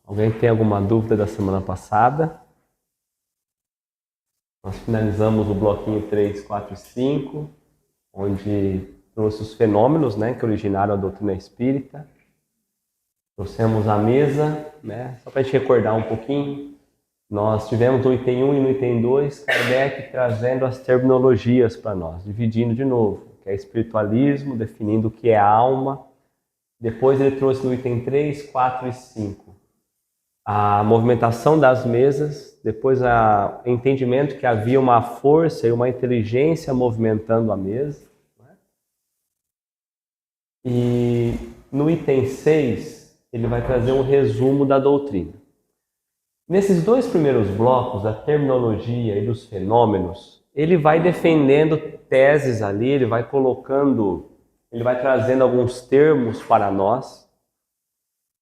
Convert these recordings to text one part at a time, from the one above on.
Alguém tem alguma dúvida da semana passada? Nós finalizamos o bloquinho 3, 4 e 5, onde trouxe os fenômenos, né, que originaram a doutrina espírita. Trouxemos a mesa, né, só para a gente recordar um pouquinho. Nós tivemos no item 1 e no item 2, Kardec trazendo as terminologias para nós, dividindo de novo, que é espiritualismo, definindo o que é alma. Depois ele trouxe no item 3, 4 e 5 a movimentação das mesas, depois o entendimento que havia uma força e uma inteligência movimentando a mesa. E no item 6, ele vai trazer um resumo da doutrina. Nesses dois primeiros blocos, da terminologia e dos fenômenos, ele vai defendendo teses ali, ele vai trazendo alguns termos para nós,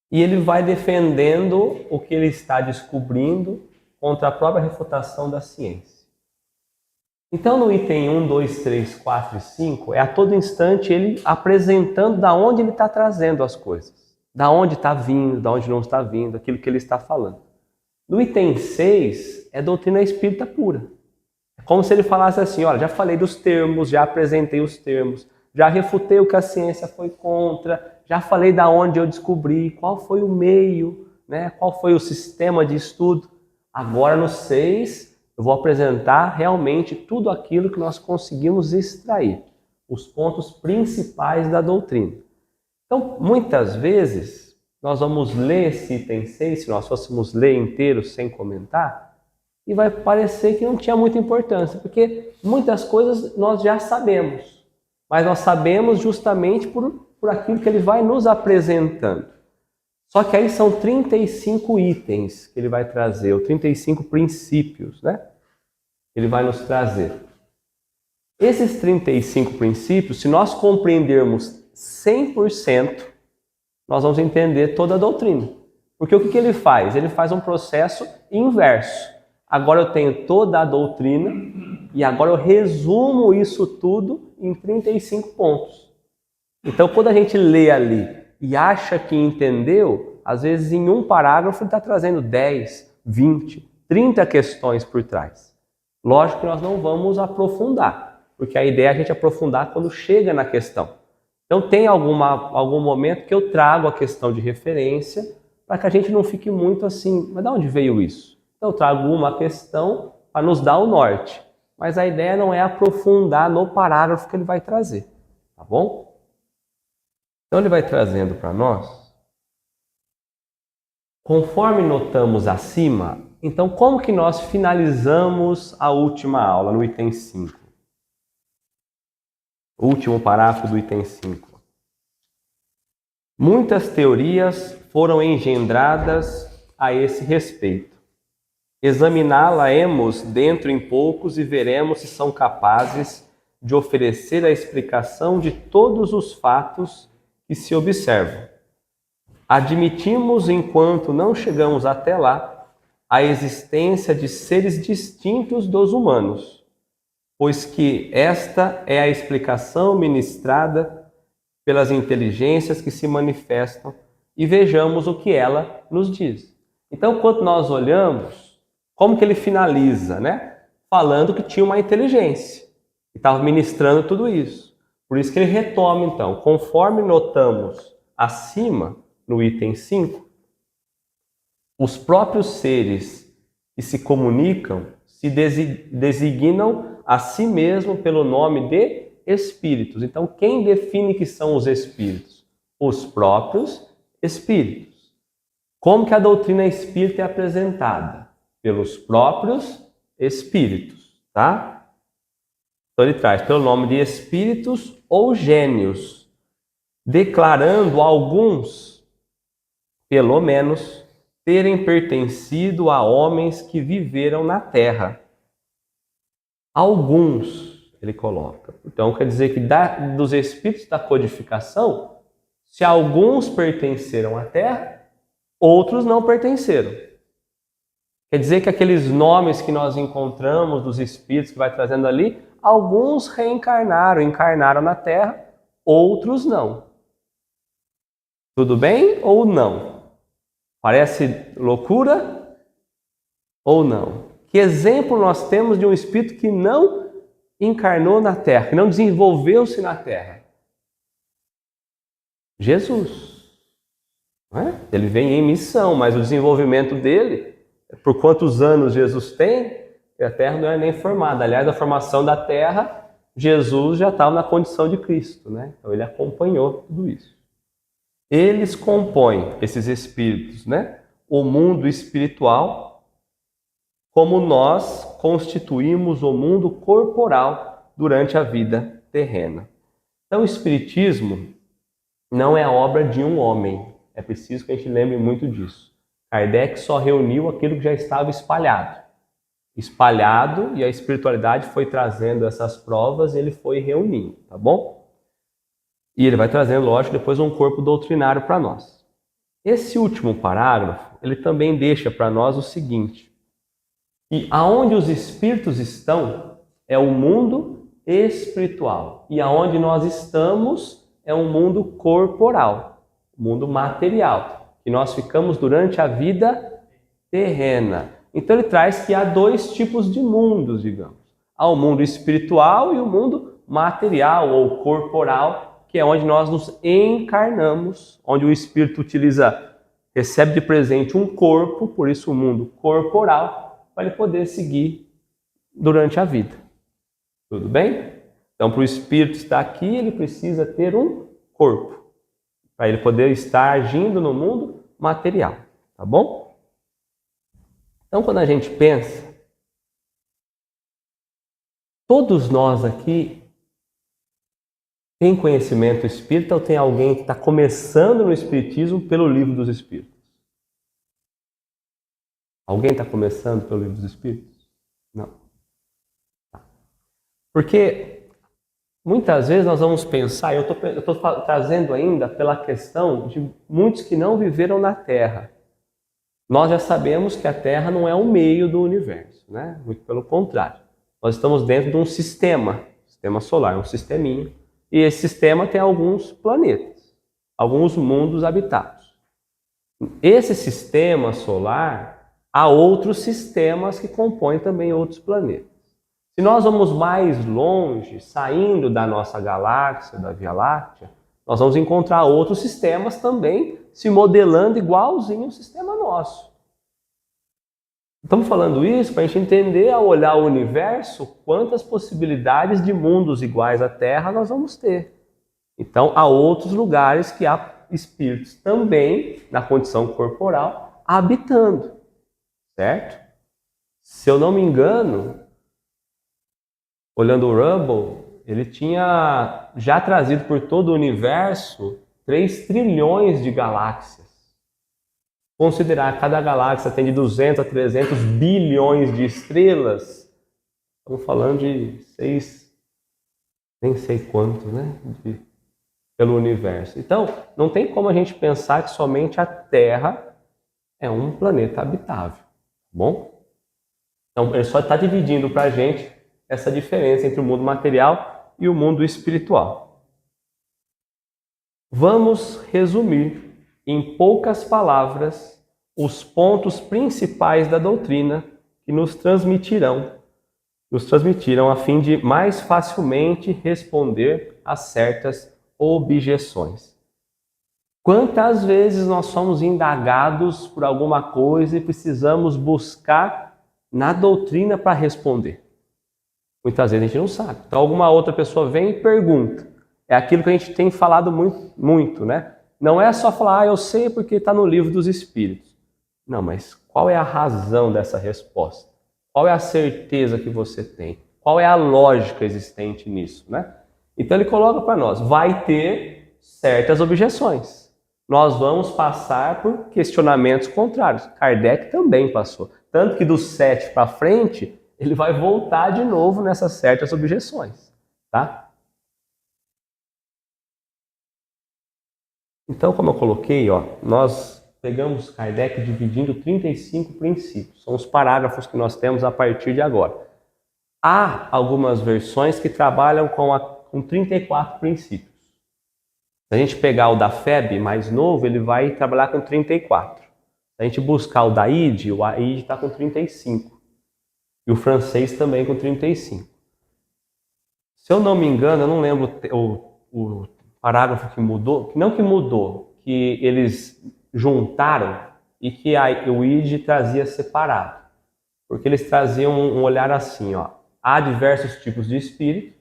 e ele vai defendendo o que ele está descobrindo contra a própria refutação da ciência. Então, no item 1, 2, 3, 4 e 5, é a todo instante ele apresentando da onde ele está trazendo as coisas, da onde está vindo, da onde não está vindo, aquilo que ele está falando. No item 6, é doutrina espírita pura. É como se ele falasse assim, olha, já falei dos termos, já apresentei os termos, já refutei o que a ciência foi contra, já falei da onde eu descobri, qual foi o meio, né? Qual foi o sistema de estudo. Agora no 6, eu vou apresentar realmente tudo aquilo que nós conseguimos extrair, os pontos principais da doutrina. Então, muitas vezes, nós vamos ler esse item 6, se nós fôssemos ler inteiro sem comentar, e vai parecer que não tinha muita importância, porque muitas coisas nós já sabemos. Mas nós sabemos justamente por aquilo que ele vai nos apresentando. Só que aí são 35 itens que ele vai trazer, ou 35 princípios, né? Ele vai nos trazer. Esses 35 princípios, se nós compreendermos 100%, nós vamos entender toda a doutrina. Porque o que ele faz? Ele faz um processo inverso. Agora eu tenho toda a doutrina e agora eu resumo isso tudo em 35 pontos. Então, quando a gente lê ali e acha que entendeu, às vezes em um parágrafo ele está trazendo 10, 20, 30 questões por trás. Lógico que nós não vamos aprofundar, porque a ideia é a gente aprofundar quando chega na questão. Então, tem algum momento que eu trago a questão de referência para que a gente não fique muito assim, mas de onde veio isso? Então, eu trago uma questão para nos dar o norte. Mas a ideia não é aprofundar no parágrafo que ele vai trazer, tá bom? Então, ele vai trazendo para nós, conforme notamos acima, então como que nós finalizamos a última aula no item 5? O último parágrafo do item 5. Muitas teorias foram engendradas a esse respeito. Examiná-la-emos dentro em poucos e veremos se são capazes de oferecer a explicação de todos os fatos que se observam. Admitimos, enquanto não chegamos até lá, a existência de seres distintos dos humanos, pois que esta é a explicação ministrada pelas inteligências que se manifestam, e vejamos o que ela nos diz. Então, quando nós olhamos, como que ele finaliza, né? Falando que tinha uma inteligência, e estava ministrando tudo isso. Por isso que ele retoma, então, conforme notamos acima, no item 5, os próprios seres que se comunicam se designam a si mesmo pelo nome de espíritos. Então, quem define que são os espíritos? Os próprios espíritos. Como que a doutrina espírita é apresentada? Pelos próprios espíritos, tá? Então, ele traz pelo nome de espíritos ou gênios, declarando alguns, pelo menos, terem pertencido a homens que viveram na Terra. Alguns, ele coloca. Então, quer dizer que dos espíritos da codificação, se alguns pertenceram à Terra, outros não pertenceram. Quer dizer que aqueles nomes que nós encontramos dos espíritos que vai trazendo ali, alguns reencarnaram, encarnaram na Terra, outros não. Tudo bem ou não? Parece loucura ou não? Que exemplo nós temos de um espírito que não encarnou na Terra, que não desenvolveu-se na Terra? Jesus. Não é? Ele vem em missão, mas o desenvolvimento dele, por quantos anos Jesus tem, a Terra não é nem formada. Aliás, a formação da Terra, Jesus já estava na condição de Cristo, né? Então ele acompanhou tudo isso. Eles compõem, esses espíritos, né? O mundo espiritual, como nós constituímos o mundo corporal durante a vida terrena. Então, o Espiritismo não é obra de um homem. É preciso que a gente lembre muito disso. Kardec só reuniu aquilo que já estava espalhado. E a espiritualidade foi trazendo essas provas e ele foi reunindo, tá bom? E ele vai trazendo, lógico, depois um corpo doutrinário para nós. Esse último parágrafo, ele também deixa para nós o seguinte: que aonde os espíritos estão é o mundo espiritual, e aonde nós estamos é um mundo corporal, mundo material, que nós ficamos durante a vida terrena. Então ele traz que há dois tipos de mundos, digamos. Há o mundo espiritual e o mundo material ou corporal, que é onde nós nos encarnamos, onde o espírito recebe de presente um corpo, por isso o mundo corporal, para ele poder seguir durante a vida. Tudo bem? Então, para o espírito estar aqui, ele precisa ter um corpo, para ele poder estar agindo no mundo material, tá bom? Então, quando a gente pensa, todos nós aqui tem conhecimento espírita ou tem alguém que está começando no espiritismo pelo Livro dos Espíritos? Alguém está começando pelo Livro dos Espíritos? Não. Porque muitas vezes nós vamos pensar, eu estou trazendo ainda pela questão de muitos que não viveram na Terra. Nós já sabemos que a Terra não é o meio do universo, né? Muito pelo contrário. Nós estamos dentro de um sistema solar, um sisteminha. E esse sistema tem alguns planetas, alguns mundos habitados. Esse sistema solar, há outros sistemas que compõem também outros planetas. Se nós vamos mais longe, saindo da nossa galáxia, da Via Láctea, nós vamos encontrar outros sistemas também se modelando igualzinho ao sistema nosso. Estamos falando isso para a gente entender, ao olhar o universo, quantas possibilidades de mundos iguais à Terra nós vamos ter. Então, há outros lugares que há espíritos também, na condição corporal, habitando. Certo? Se eu não me engano, olhando o Hubble, ele tinha já trazido por todo o universo 3 trilhões de galáxias. Considerar que cada galáxia tem de 200 a 300 bilhões de estrelas, estamos falando de 6, nem sei quanto, né? Pelo universo. Então, não tem como a gente pensar que somente a Terra é um planeta habitável. Bom? Então, ele só está dividindo para a gente essa diferença entre o mundo material e o mundo espiritual. Vamos resumir em poucas palavras os pontos principais da doutrina que nos transmitiram a fim de mais facilmente responder a certas objeções. Quantas vezes nós somos indagados por alguma coisa e precisamos buscar na doutrina para responder? Muitas vezes a gente não sabe. Então alguma outra pessoa vem e pergunta. É aquilo que a gente tem falado muito, né? Não é só falar, eu sei porque está no Livro dos Espíritos. Não, mas qual é a razão dessa resposta? Qual é a certeza que você tem? Qual é a lógica existente nisso, né? Então ele coloca para nós, vai ter certas objeções. Nós vamos passar por questionamentos contrários. Kardec também passou. Tanto que do 7 para frente, ele vai voltar de novo nessas certas objeções, tá? Então, como eu coloquei, nós pegamos Kardec dividindo 35 princípios. São os parágrafos que nós temos a partir de agora. Há algumas versões que trabalham com 34 princípios. Se a gente pegar o da FEB mais novo, ele vai trabalhar com 34. Se a gente buscar o Daíde, o Aíde está com 35. E o francês também com 35. Se eu não me engano, eu não lembro o parágrafo que mudou, não que mudou, que eles juntaram e que o id trazia separado. Porque eles traziam um olhar assim, ó, há diversos tipos de espírito,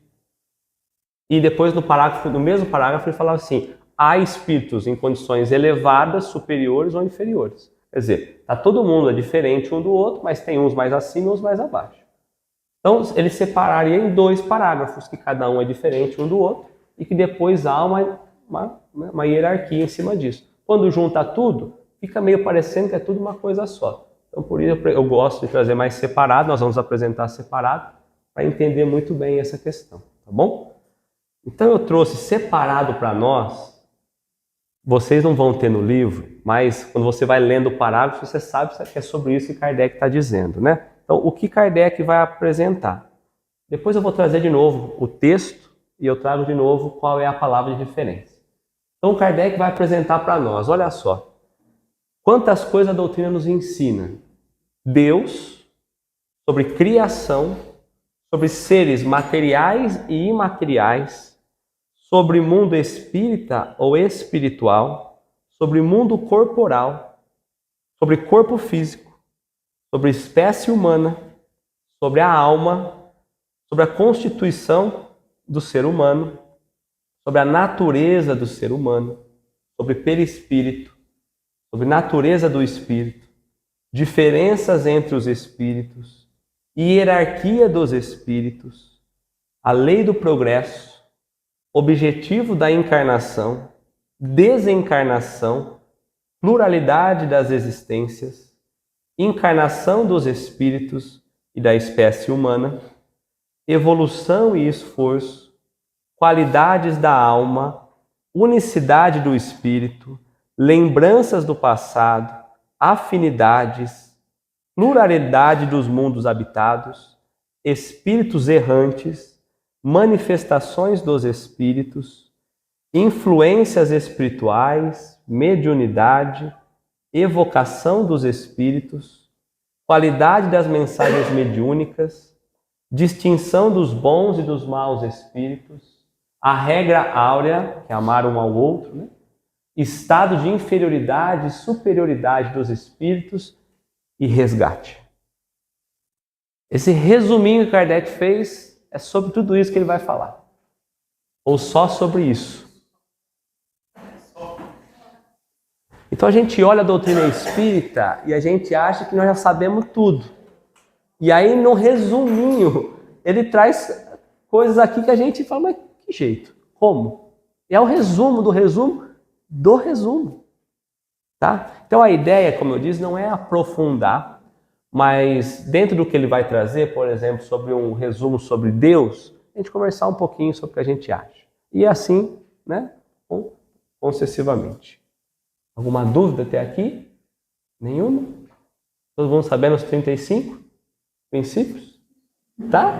e depois no mesmo parágrafo ele falava assim, há espíritos em condições elevadas, superiores ou inferiores. Quer dizer, todo mundo é diferente um do outro, mas tem uns mais acima e uns mais abaixo. Então, eles separaram em 2 parágrafos, que cada um é diferente um do outro, e que depois há uma hierarquia em cima disso. Quando junta tudo, fica meio parecendo que é tudo uma coisa só. Então, por isso eu gosto de trazer mais separado, nós vamos apresentar separado, para entender muito bem essa questão, tá bom? Então, eu trouxe separado para nós, vocês não vão ter no livro, mas quando você vai lendo o parágrafo, você sabe que é sobre isso que Kardec está dizendo, né? Então, o que Kardec vai apresentar? Depois eu vou trazer de novo o texto e eu trago de novo qual é a palavra de referência. Então, Kardec vai apresentar para nós, olha só, quantas coisas a doutrina nos ensina. Deus, sobre criação, sobre seres materiais e imateriais, sobre mundo espírita ou espiritual, sobre mundo corporal, sobre corpo físico, sobre espécie humana, sobre a alma, sobre a constituição do ser humano, sobre a natureza do ser humano, sobre perispírito, sobre natureza do espírito, diferenças entre os espíritos, hierarquia dos espíritos, a lei do progresso, objetivo da encarnação, desencarnação, pluralidade das existências, encarnação dos espíritos e da espécie humana, evolução e esforço, qualidades da alma, unicidade do espírito, lembranças do passado, afinidades, pluralidade dos mundos habitados, espíritos errantes, manifestações dos espíritos, influências espirituais, mediunidade, evocação dos espíritos, qualidade das mensagens mediúnicas, distinção dos bons e dos maus espíritos, a regra áurea, que é amar um ao outro, né? Estado de inferioridade e superioridade dos espíritos e resgate. Esse resuminho que Kardec fez é sobre tudo isso que ele vai falar. Ou só sobre isso. Então a gente olha a doutrina espírita e a gente acha que nós já sabemos tudo. E aí no resuminho, ele traz coisas aqui que a gente fala, mas que jeito? Como? E é o resumo do resumo do resumo. Tá? Então a ideia, como eu disse, não é aprofundar, mas dentro do que ele vai trazer, por exemplo, sobre um resumo sobre Deus, a gente conversar um pouquinho sobre o que a gente acha. E assim, né, concessivamente. Alguma dúvida até aqui? Nenhuma? Todos vão saber os 35 princípios? Tá?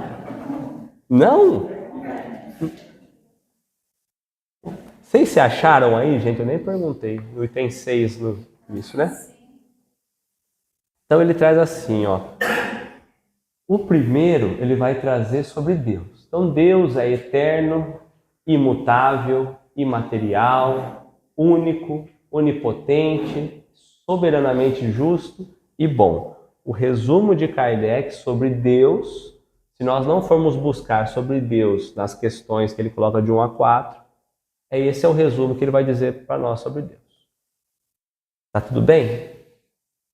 Não? Vocês se acharam aí, gente? Eu nem perguntei. No item 6 nisso, né? Então ele traz assim, ó. O primeiro, ele vai trazer sobre Deus. Então Deus é eterno, imutável, imaterial, único, onipotente, soberanamente justo e bom. O resumo de Kardec sobre Deus, se nós não formos buscar sobre Deus nas questões que ele coloca de 1 a 4, esse é o resumo que ele vai dizer para nós sobre Deus. Tá tudo bem?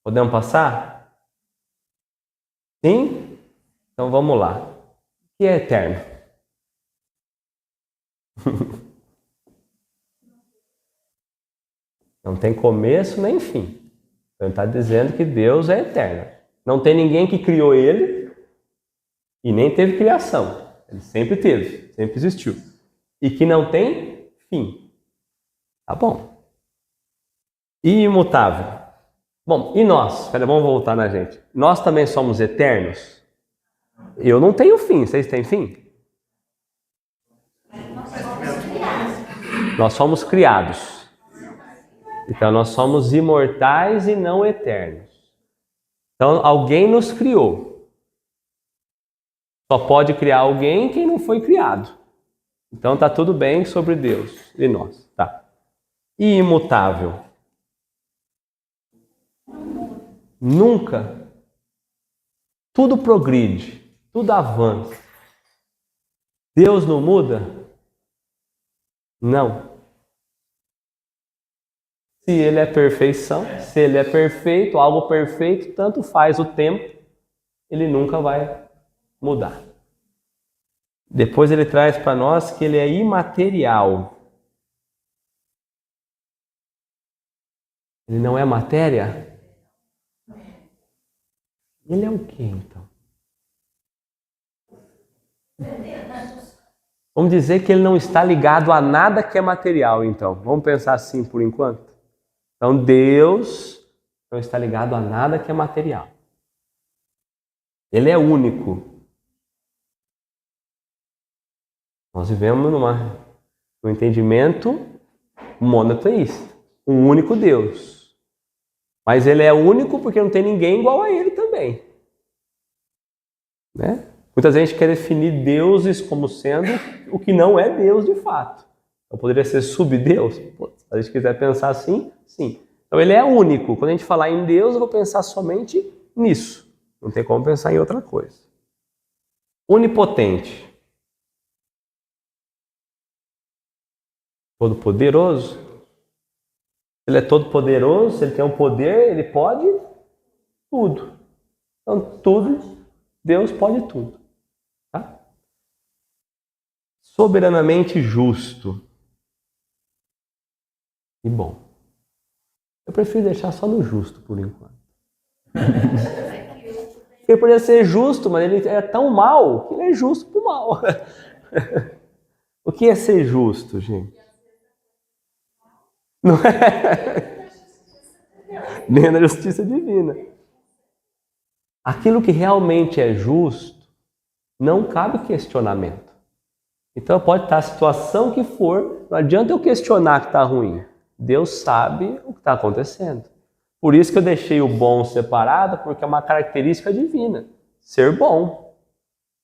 Podemos passar? Sim? Então vamos lá. O que é eterno? Não tem começo nem fim. Então ele está dizendo que Deus é eterno. Não tem ninguém que criou ele e nem teve criação. Ele sempre teve, sempre existiu. E que não tem fim. Tá bom. E imutável. Bom, e nós? Vamos voltar na gente. Nós também somos eternos? Eu não tenho fim. Vocês têm fim? Nós somos criados. Então nós somos imortais e não eternos. Então alguém nos criou. Só pode criar alguém quem não foi criado. Então tá tudo bem sobre Deus e nós, tá? E imutável? Nunca. Tudo progride, tudo avança. Deus não muda? Não. Se Ele é perfeição, se Ele é perfeito, algo perfeito, tanto faz o tempo, Ele nunca vai mudar. Depois Ele traz para nós que Ele é imaterial. Ele não é matéria? Ele é o quê, então? Vamos dizer que Ele não está ligado a nada que é material, então. Vamos pensar assim por enquanto? Então Deus não está ligado a nada que é material. Ele é único. Nós vivemos num entendimento monoteísta. Um único Deus. Mas Ele é único porque não tem ninguém igual a Ele também. Né? Muita gente quer definir deuses como sendo o que não é Deus de fato. Então poderia ser subdeus? Se a gente quiser pensar assim, sim. Então Ele é único. Quando a gente falar em Deus, eu vou pensar somente nisso. Não tem como pensar em outra coisa. Onipotente. Todo-poderoso. Ele é todo-poderoso, se Ele tem um poder, Ele pode tudo. Então tudo, Deus pode tudo. Tá? Soberanamente justo. E bom. Eu prefiro deixar só no justo por enquanto. Porque ele poderia ser justo, mas ele é tão mal que ele é justo pro mal. O que é ser justo, gente? Não é? Nem na justiça divina. Aquilo que realmente é justo, não cabe questionamento. Então pode estar a situação que for, não adianta eu questionar que está ruim. Deus sabe o que está acontecendo. Por isso que eu deixei o bom separado, porque é uma característica divina. Ser bom.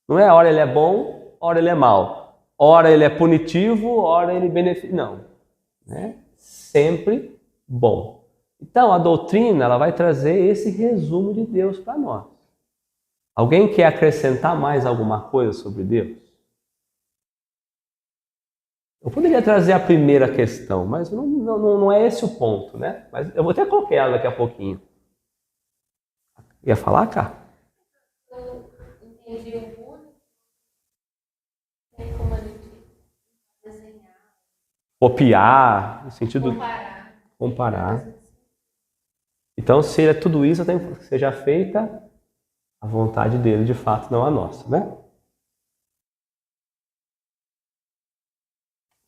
Não é hora ele é bom, hora ele é mal. Hora ele é punitivo, hora ele beneficia. Não. Né? Sempre bom. Então a doutrina ela vai trazer esse resumo de Deus para nós. Alguém quer acrescentar mais alguma coisa sobre Deus? Eu poderia trazer a primeira questão, mas não é esse o ponto, né? Mas eu vou até colocar ela daqui a pouquinho. Ia falar, cá? Eu entendi o único. Tem como a gente desenhar. Copiar, no sentido de Comparar. Então, se é tudo isso, tem que seja feita a vontade dele, de fato, não a nossa, né?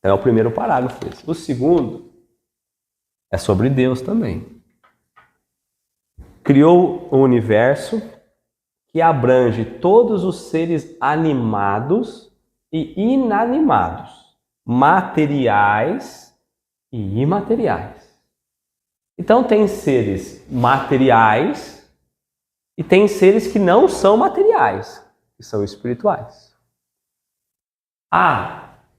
É o primeiro parágrafo esse. O segundo é sobre Deus também. Criou o universo que abrange todos os seres animados e inanimados, materiais e imateriais. Então tem seres materiais e tem seres que não são materiais, que são espirituais.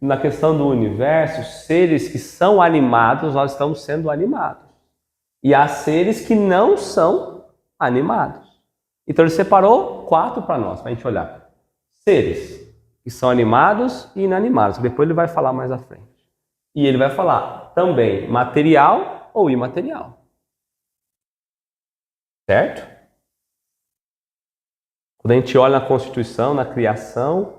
Na questão do universo, seres que são animados, nós estamos sendo animados. E há seres que não são animados. Então ele separou 4 para nós, para a gente olhar. Seres que são animados e inanimados. Depois ele vai falar mais à frente. E ele vai falar também material ou imaterial. Certo? Quando a gente olha na Constituição, na criação,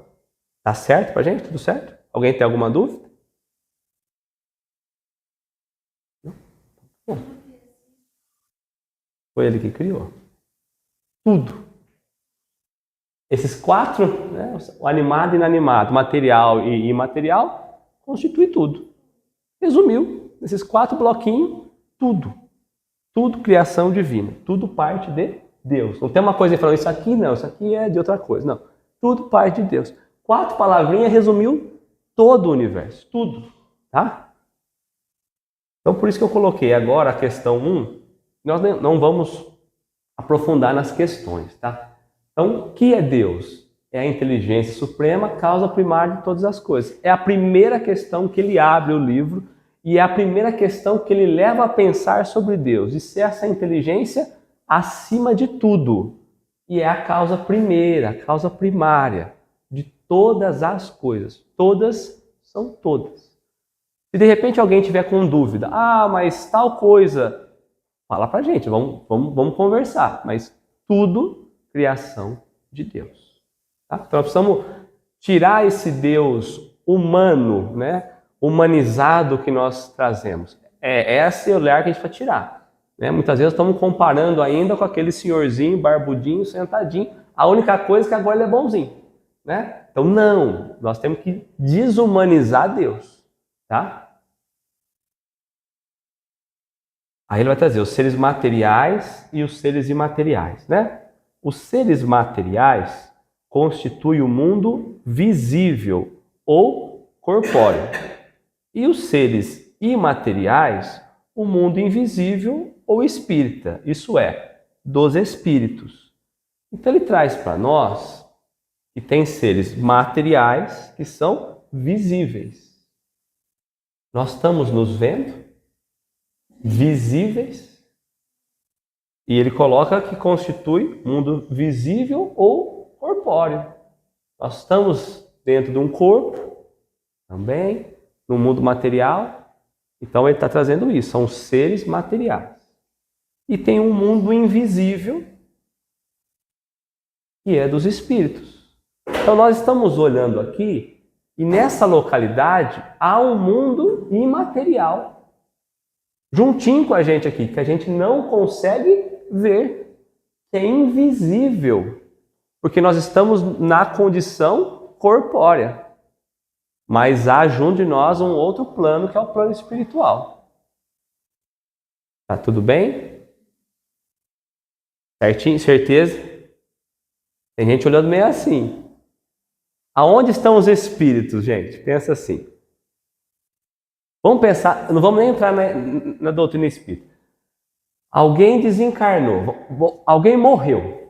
tá certo pra gente? Tudo certo? Alguém tem alguma dúvida? Não? Bom. Foi ele que criou. Tudo. Esses 4, né, o animado e inanimado, material e imaterial, constitui tudo. Resumiu, nesses 4 bloquinhos, tudo. Tudo criação divina. Tudo parte de Deus. Não tem uma coisa falando, isso aqui não, isso aqui é de outra coisa. Não. Tudo parte de Deus. 4 palavrinhas resumiu todo o universo. Tudo. Tá? Então, por isso que eu coloquei agora a questão 1. Nós não vamos aprofundar nas questões, tá? Então, o que é Deus? É a inteligência suprema, causa primária de todas as coisas. É a primeira questão que ele abre o livro e é a primeira questão que ele leva a pensar sobre Deus. E ser essa inteligência acima de tudo. E é a causa primeira, a causa primária de todas as coisas. Todas são todas. Se de repente alguém tiver com dúvida, mas tal coisa, fala pra gente, vamos conversar. Mas tudo criação de Deus. Tá? Então nós precisamos tirar esse Deus humano, né? Humanizado que nós trazemos. Esse olhar que a gente vai tirar. Né? Muitas vezes estamos comparando ainda com aquele senhorzinho, barbudinho, sentadinho. A única coisa é que agora ele é bonzinho. Né? Então não, nós temos que desumanizar Deus. Tá? Aí ele vai trazer os seres materiais e os seres imateriais. Né? Os seres materiais constituem o mundo visível ou corpóreo. E os seres imateriais, o mundo invisível ou espírita, isso é, dos espíritos. Então ele traz para nós que tem seres materiais que são visíveis. Nós estamos nos vendo visíveis e ele coloca que constitui mundo visível ou corpóreo. Nós estamos dentro de um corpo também, no mundo material. Então ele está trazendo isso, são seres materiais. E tem um mundo invisível, que é dos espíritos. Então nós estamos olhando aqui, e nessa localidade há um mundo imaterial, juntinho com a gente aqui, que a gente não consegue ver, que é invisível, porque nós estamos na condição corpórea. Mas há junto de nós um outro plano, que é o plano espiritual. Tá tudo bem? Certinho? Certeza? Tem gente olhando meio assim. Aonde estão os espíritos, gente? Pensa assim. Vamos pensar, não vamos nem entrar na doutrina espírita. Alguém desencarnou, alguém morreu.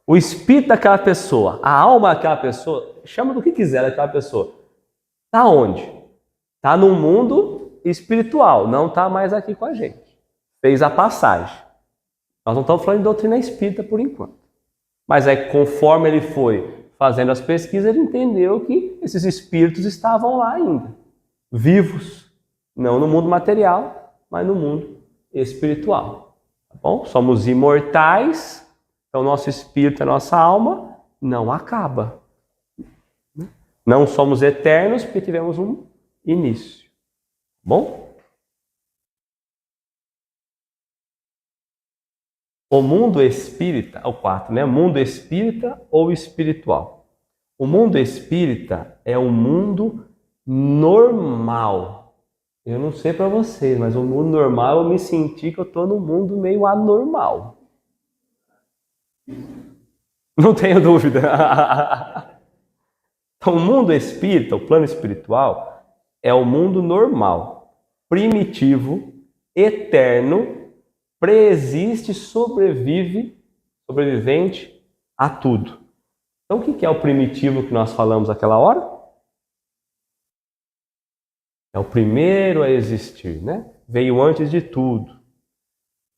O espírito daquela pessoa, a alma daquela pessoa, chama do que quiser daquela pessoa. Está onde? Está no mundo espiritual, não está mais aqui com a gente. Fez a passagem. Nós não estamos falando de doutrina espírita por enquanto. Mas conforme ele foi fazendo as pesquisas, ele entendeu que esses espíritos estavam lá ainda. Vivos. Não no mundo material, mas no mundo espiritual. Tá bom? Somos imortais. Então, nosso espírito, a nossa alma, não acaba. Não somos eternos porque tivemos um início. Bom? O mundo espírita, o 4, né? Mundo espírita ou espiritual. O mundo espírita é um mundo normal. Eu não sei para vocês, mas o mundo normal eu me senti que eu estou num mundo meio anormal. Não tenho dúvida. Então, o mundo espírita, o plano espiritual, é o mundo normal, primitivo, eterno, preexiste, sobrevivente a tudo. Então, o que é o primitivo que nós falamos aquela hora? É o primeiro a existir, né? Veio antes de tudo.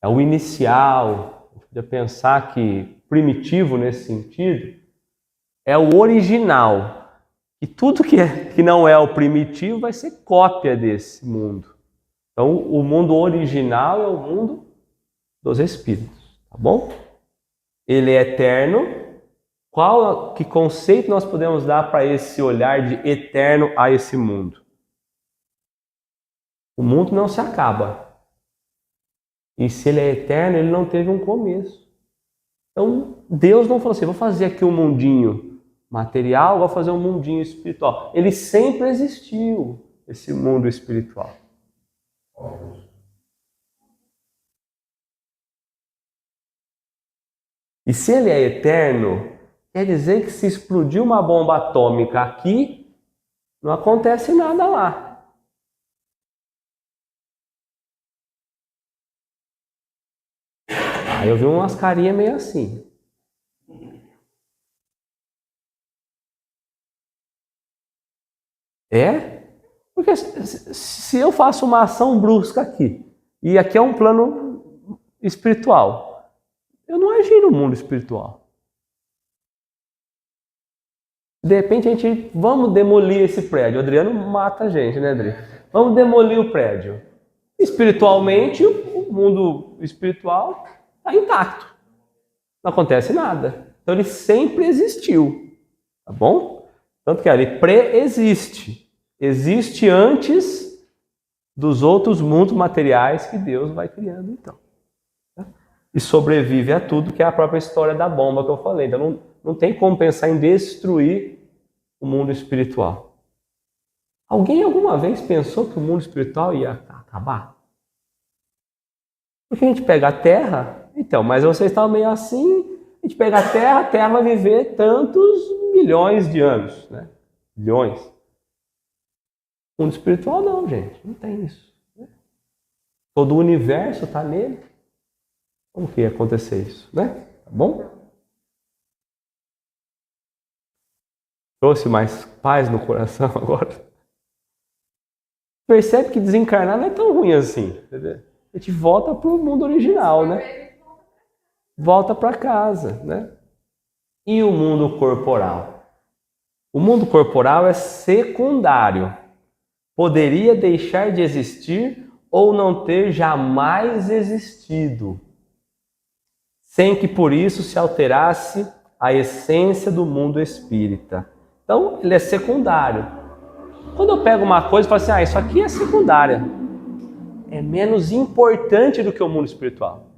É o inicial. A gente podia pensar que primitivo nesse sentido é o original. E tudo que não é o primitivo vai ser cópia desse mundo. Então, o mundo original é o mundo dos espíritos, tá bom? Ele é eterno. Que conceito nós podemos dar para esse olhar de eterno a esse mundo? O mundo não se acaba. E se ele é eterno, ele não teve um começo. Então, Deus não falou assim, vou fazer aqui um mundinho material, vou fazer um mundinho espiritual. Ele sempre existiu, esse mundo espiritual. E se ele é eterno, quer dizer que se explodir uma bomba atômica aqui, não acontece nada lá. Aí eu vi umas carinhas meio assim. É? Porque se eu faço uma ação brusca aqui, e aqui é um plano espiritual, eu não agi no mundo espiritual. De repente vamos demolir esse prédio. O Adriano mata a gente, né, Adri? Vamos demolir o prédio. Espiritualmente, o mundo espiritual está intacto. Não acontece nada. Então ele sempre existiu, tá bom? Tanto que ele pré-existe. Existe antes dos outros mundos materiais que Deus vai criando, então. E sobrevive a tudo, que é a própria história da bomba que eu falei. Então não tem como pensar em destruir o mundo espiritual. Alguém alguma vez pensou que o mundo espiritual ia acabar? Porque a gente pega a Terra, então, mas vocês estão meio assim, a gente pega a Terra vai viver tantos milhões de anos, né? Bilhões. O mundo espiritual não, gente, não tem isso. Todo o universo está nele. Como que ia acontecer isso, né? Tá bom? Trouxe mais paz no coração agora. Percebe que desencarnar não é tão ruim assim. Entendeu? A gente volta para o mundo original, né? Volta para casa, né? E o mundo corporal? O mundo corporal é secundário. Poderia deixar de existir ou não ter jamais existido, sem que por isso se alterasse a essência do mundo espírita. Então, ele é secundário. Quando eu pego uma coisa e falo assim, isso aqui é secundária, é menos importante do que o mundo espiritual.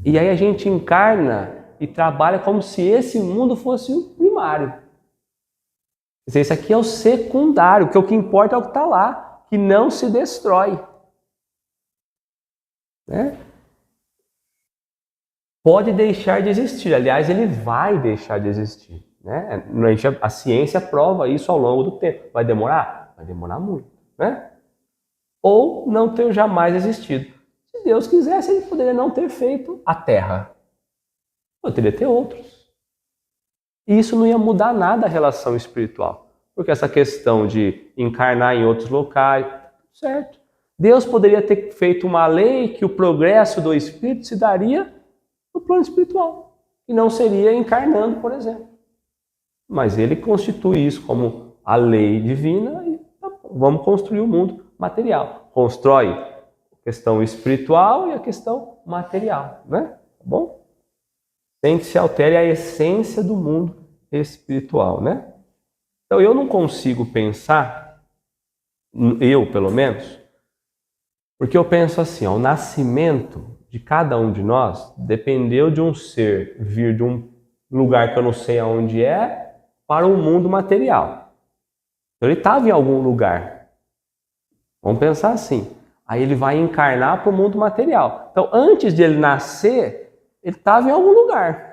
E aí a gente encarna e trabalha como se esse mundo fosse o primário. Quer dizer, isso aqui é o secundário, porque o que importa é o que está lá, que não se destrói. Né? Pode deixar de existir, aliás, ele vai deixar de existir. Né? A ciência prova isso ao longo do tempo. Vai demorar? Vai demorar muito. Né? Ou não ter jamais existido. Se Deus quisesse, ele poderia não ter feito a Terra. Poderia ter outros. E isso não ia mudar nada a relação espiritual. Porque essa questão de encarnar em outros locais, certo. Deus poderia ter feito uma lei que o progresso do espírito se daria no plano espiritual. E não seria encarnando, por exemplo. Mas ele constitui isso como a lei divina e vamos construir o mundo material. Constrói a questão espiritual e a questão material. Né? Tá bom? Sem que se altere a essência do mundo espiritual, né? Então eu não consigo pensar, eu pelo menos, porque eu penso assim, o nascimento de cada um de nós dependeu de um ser vir de um lugar que eu não sei aonde é para o mundo material. Então ele estava em algum lugar. Vamos pensar assim. Aí ele vai encarnar para o mundo material. Então antes de ele nascer, ele estava em algum lugar.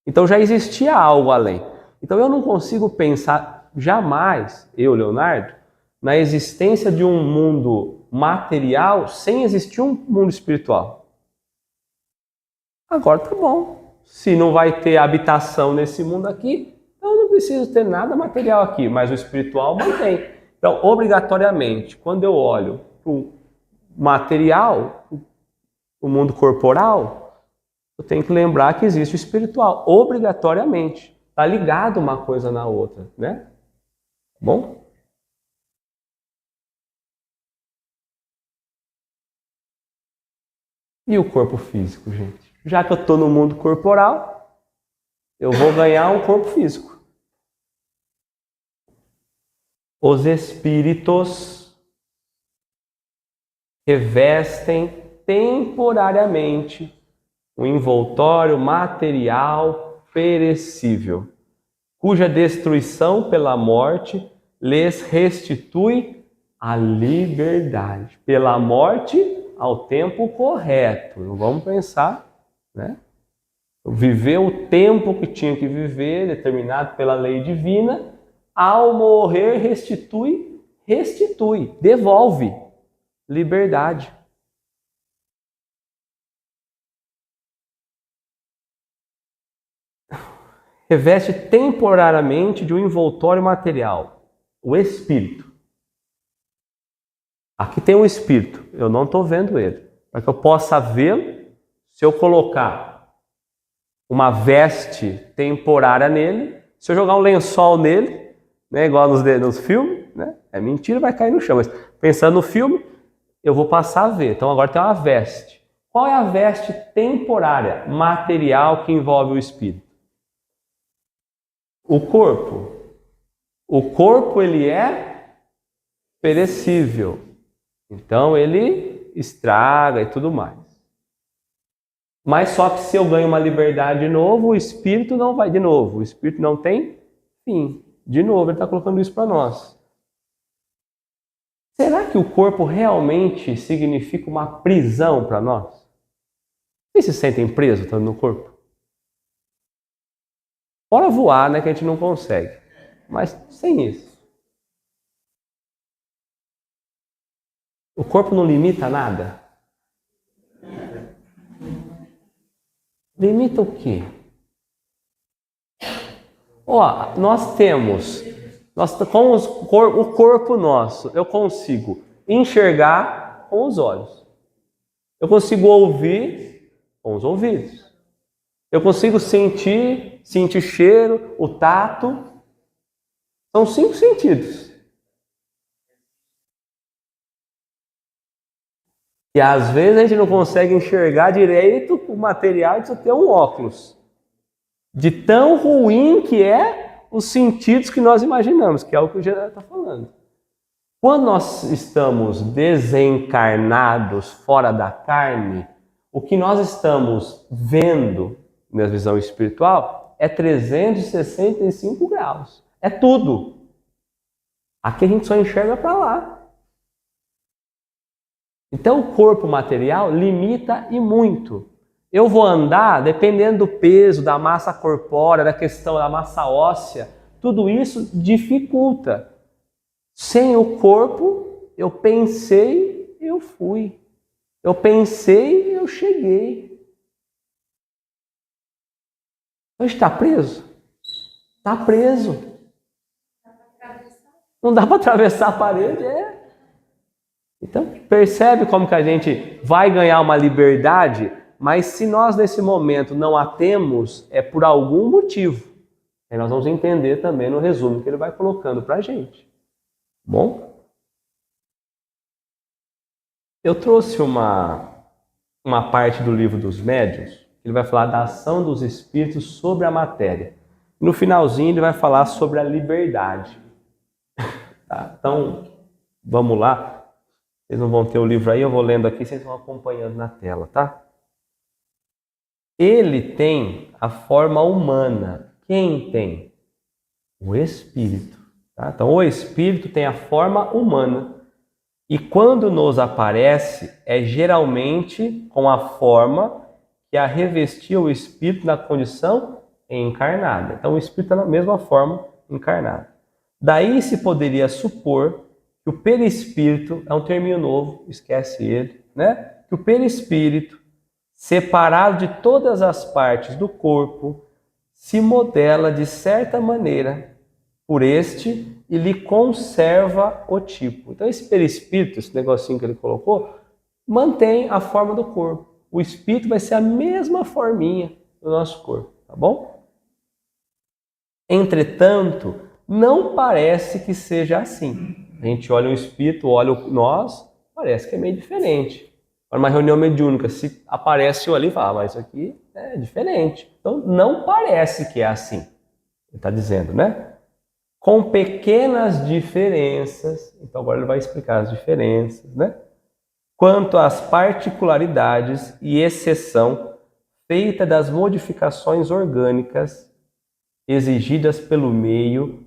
Então já existia algo além. Então eu não consigo pensar jamais, eu, Leonardo, na existência de um mundo material sem existir um mundo espiritual. Agora tá bom. Se não vai ter habitação nesse mundo aqui, então eu não preciso ter nada material aqui, mas o espiritual mantém. Então, obrigatoriamente, quando eu olho para o material, o mundo corporal, eu tenho que lembrar que existe o espiritual, obrigatoriamente. Está ligado uma coisa na outra, né? Bom? E o corpo físico, gente? Já que eu estou no mundo corporal, eu vou ganhar um corpo físico. Os espíritos revestem temporariamente um envoltório material perecível, cuja destruição pela morte lhes restitui a liberdade. Pela morte ao tempo correto. Não vamos pensar, né? Viver o tempo que tinha que viver, determinado pela lei divina, ao morrer restitui, devolve liberdade. reveste temporariamente de um envoltório material, o espírito. Aqui tem um espírito, eu não estou vendo ele. Para que eu possa vê-lo, se eu colocar uma veste temporária nele, se eu jogar um lençol nele, né, igual nos filmes, né, é mentira, vai cair no chão. Mas pensando no filme, eu vou passar a ver. Então agora tem uma veste. Qual é a veste temporária, material que envolve o espírito? O corpo. O corpo, ele é perecível. Então ele estraga e tudo mais. Mas só que se eu ganho uma liberdade de novo, o espírito não vai de novo. O espírito não tem fim. De novo, ele está colocando isso para nós. Será que o corpo realmente significa uma prisão para nós? Vocês se sentem presos estando no corpo? Fora voar, né, que a gente não consegue. Mas sem isso. O corpo não limita nada? Limita o quê? Ó, nós temos, com o corpo nosso, eu consigo enxergar com os olhos. Eu consigo ouvir com os ouvidos. Eu consigo sentir cheiro, o tato. São 5 sentidos. E às vezes a gente não consegue enxergar direito o material de ter um óculos. De tão ruim que é os sentidos que nós imaginamos, que é o que o Gerardo está falando. Quando nós estamos desencarnados, fora da carne, o que nós estamos vendo na visão espiritual é 365 graus. É tudo. Aqui a gente só enxerga para lá. Então o corpo material limita e muito. Eu vou andar, dependendo do peso, da massa corpórea, da questão da massa óssea, tudo isso dificulta. Sem o corpo, eu pensei, eu fui. Eu pensei, eu cheguei. Mas está preso? Está preso. Não dá para atravessar a parede, Então, percebe como que a gente vai ganhar uma liberdade, mas se nós nesse momento não a temos, é por algum motivo. Aí nós vamos entender também no resumo que ele vai colocando para a gente. Bom? Eu trouxe uma parte do livro dos médiuns, ele vai falar da ação dos espíritos sobre a matéria. No finalzinho ele vai falar sobre a liberdade. Tá? Então, vamos lá. Vocês não vão ter o livro aí, eu vou lendo aqui, vocês vão acompanhando na tela, tá? Ele tem a forma humana. Quem tem? O espírito. Tá? Então, o espírito tem a forma humana. E quando nos aparece, é geralmente com a forma que a revestia o espírito na condição encarnada. Então, o espírito é na mesma forma encarnada. Daí se poderia supor que o perispírito, é um termo novo, esquece ele, né? Que o perispírito, separado de todas as partes do corpo, se modela de certa maneira por este e lhe conserva o tipo. Então esse perispírito, esse negocinho que ele colocou, mantém a forma do corpo. O espírito vai ser a mesma forminha do nosso corpo, tá bom? Entretanto, não parece que seja assim. A gente olha o espírito, olha nós, parece que é meio diferente. Para uma reunião mediúnica, se aparece eu ali e fala, mas isso aqui é diferente. Então, não parece que é assim. Ele está dizendo, né? Com pequenas diferenças, então agora ele vai explicar as diferenças, né? Quanto às particularidades e exceção feita das modificações orgânicas exigidas pelo meio